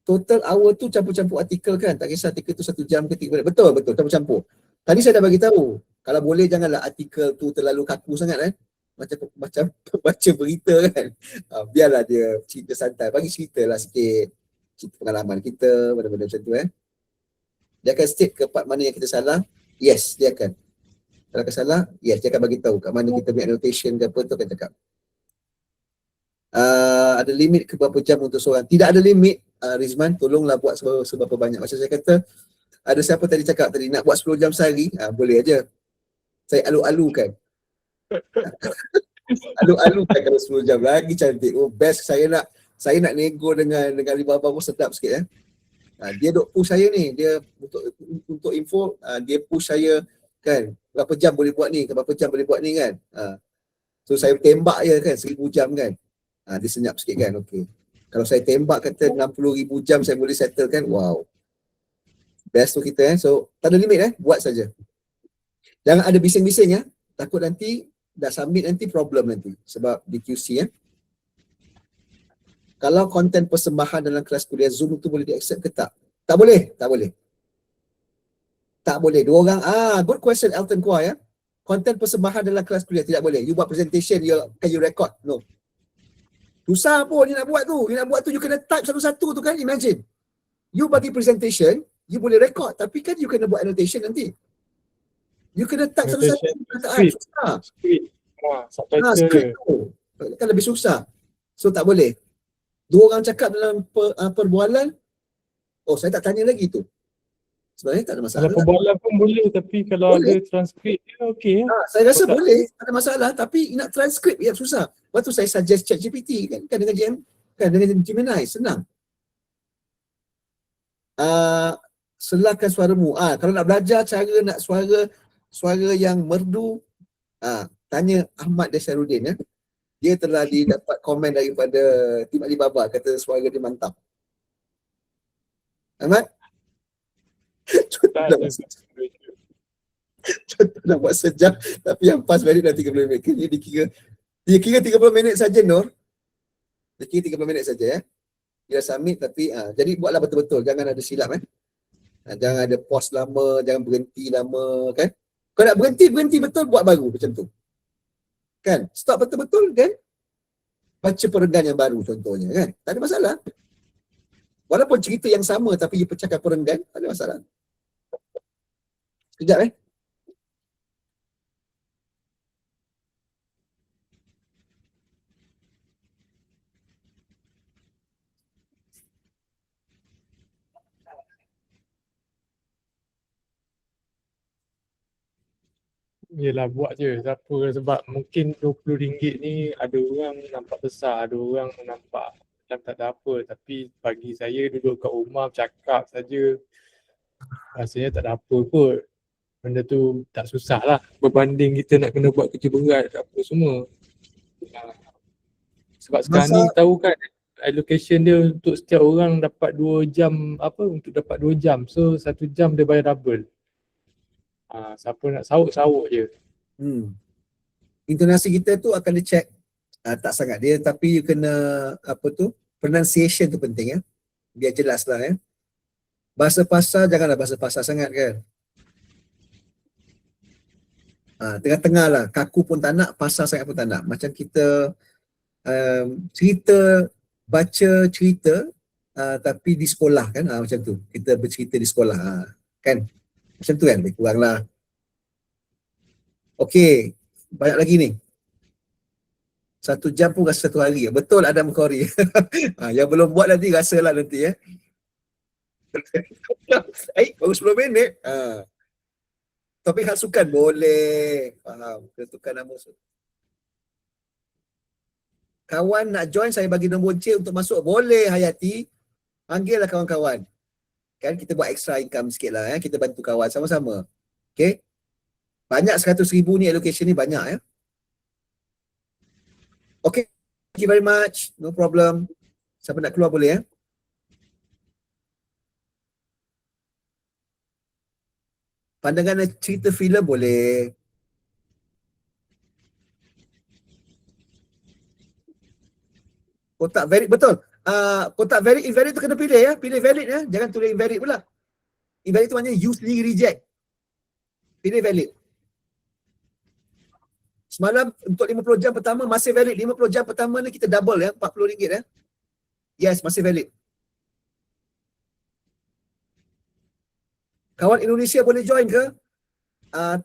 total hour tu campur-campur artikel kan? Tak kisah artikel tu 1 jam ke 3 minit. Betul, campur-campur. Tadi saya dah bagi tahu. Kalau boleh janganlah artikel tu terlalu kaku sangat macam baca berita kan. Biarlah dia cerita santai. Bagi ceritalah sikit. Cerita pengalaman kita, benda-benda macam tu Dia akan state ke part mana yang kita salah. Yes, dia akan. Kalau kita salah, yes, dia akan bagi tahu kat mana kita punya annotation ke apa tu akan cakap. Ada limit ke berapa jam untuk seorang? Tidak ada limit, Rizman, tolonglah buat seberapa banyak. Macam saya kata, ada siapa tadi cakap tadi nak buat 10 jam sehari, boleh aja. Saya alu-alukan. Alu-alukan kalau 10 jam lagi cantik. Oh best, saya nak nego dengan Alibaba pun sedap sikit dia duk push saya ni, dia untuk info, dia push saya kan, berapa jam boleh buat ni, kan. So saya tembak je kan 1,000 jam kan. Dia senyap sikit kan, okey. Kalau saya tembak kata 60,000 jam saya boleh settle kan, wow. Best tu kita so tak ada limit buat saja. Jangan ada bising-bising takut nanti dah submit nanti problem nanti sebab di QC Kalau konten persembahan dalam kelas kuliah Zoom tu boleh di-accept ke tak? Tak boleh. Dua orang, good question Elton Kua Konten persembahan dalam kelas kuliah tidak boleh. You buat presentation, you record. No. Susah pun you nak buat tu. You kena type satu-satu tu kan, imagine. You bagi presentation, you boleh record. Tapi kan you kena buat annotation nanti. You kena type satu-satu. Susah. Script tu. Kan lebih susah. So tak boleh. 2 orang cakap dalam perbualan, saya tak tanya lagi tu. Sebenarnya tak ada masalah. Kalau perbualan pun boleh, tapi kalau boleh. Ada transkrip dia okey saya rasa boleh, tak ada masalah, tapi nak transkrip susah. Lepas tu saya suggest ChatGPT kan dengan Gemini, senang. Selakan suaramu. Kalau nak belajar cara nak suara yang merdu, tanya Ahmad Desarudin Dia telah didapat komen daripada tim Alibaba, kata suara dia mantap. Ahmad? Contoh nak buat sejam, tapi yang pas valid dah 30 minit. Dia kira 30 minit saja, Nur. Dia kira 30 minit saja Dia submit tapi jadi buatlah betul-betul, jangan ada silap jangan ada pause lama, jangan berhenti lama kan. Kalau nak berhenti betul, buat baru macam tu. Kan? Stop betul-betul kan? Baca perenggan yang baru contohnya kan. Tak ada masalah. Walaupun cerita yang sama tapi you pecahkan perenggan, tak ada masalah. Sekejap Yelah buat je siapa, sebab mungkin RM20 ni ada orang nampak besar, ada orang nampak macam tak ada apa, tapi bagi saya duduk kat rumah cakap saja rasanya tak ada apa kot. Benda tu tak susah lah berbanding kita nak kena buat kerja berat apa semua. Sebab sekarang ni Masa tahu kan allocation dia untuk setiap orang dapat 2 jam apa, untuk dapat 2 jam. So 1 jam dia bayar double. Siapa nak sawuk je. intonasi kita tu akan dia check tak sangat dia, tapi you kena apa tu, pronunciation tu penting ya. Biar jelas lah ya. Bahasa pasar janganlah bahasa pasar sangat kan. Tengah-tengah lah, kaku pun tak nak, pasar sangat pun tak nak. Macam kita cerita, baca cerita tapi di sekolah kan, macam tu. Kita bercerita di sekolah kan. Macam tu kan, lebih kurang lah. Okey, banyak lagi ni. 1 jam pun rasa 1 hari. Betul Adam Khori. Yang belum buat nanti rasalah nanti ya. Baru 10 minit. Topik hal sukan boleh. Faham. Kita tukar nama. Kawan nak join, saya bagi nombor Encik untuk masuk. Boleh Hayati. Panggil lah kawan-kawan. Kan kita buat extra income sikit lah ya. Kita bantu kawan sama-sama. Okay. Banyak 100,000 ni allocation ni banyak ya. Okay. Thank you very much. No problem. Siapa nak keluar boleh ya. Pandangan cerita filem boleh. Kotak valid betul. Kotak valid, invalid tu kena pilih ya. Pilih valid ya. Jangan tulis invalid pula. Invalid tu maknanya you sendiri reject. Pilih valid. Semalam untuk 50 jam pertama masih valid. 50 jam pertama ni kita double ya. RM40 ya. Yes, masih valid. Kawan Indonesia boleh join ke?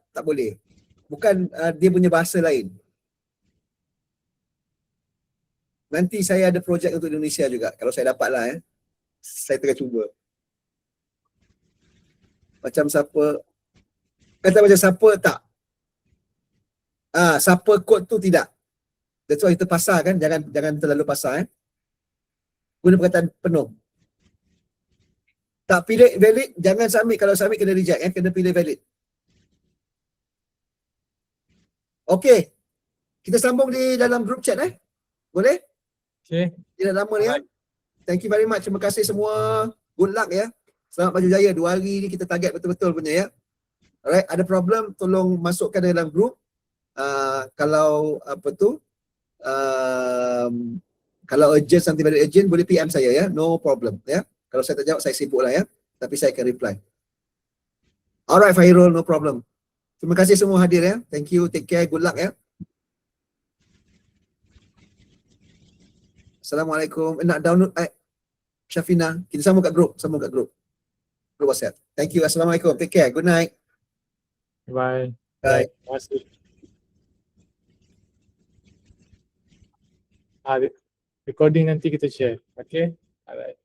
Tak boleh. Bukan dia punya bahasa lain. Nanti saya ada projek untuk Indonesia juga. Kalau saya dapat lah ya. Saya tengah cuba. Macam siapa. Kata macam siapa tak. Siapa kod tu tidak. That's why kita pasar kan. Jangan terlalu pasar. Guna perkataan penuh. Tak pilih valid, jangan submit. Kalau submit kena reject. Kena pilih valid. Okay. Kita sambung di dalam group chat Boleh? Okay. Tidak lama ya. Thank you very much. Terima kasih semua. Good luck ya. Selamat maju jaya. 2 hari ni kita target betul-betul punya ya. Alright, ada problem tolong masukkan dalam group. Kalau apa tu, kalau urgent, something very urgent, boleh PM saya ya. No problem ya. Kalau saya tak jawab, saya sibuk lah ya. Tapi saya akan reply. Alright Fairul, no problem. Terima kasih semua hadir ya. Thank you, take care, good luck ya. Assalamualaikum. Nak download Syafina. Kita sambung kat grup. Grup WhatsApp. Thank you. Assalamualaikum. Take care. Good night. Bye. Bye. Terima kasih. Recording nanti kita share. Okay. Alright.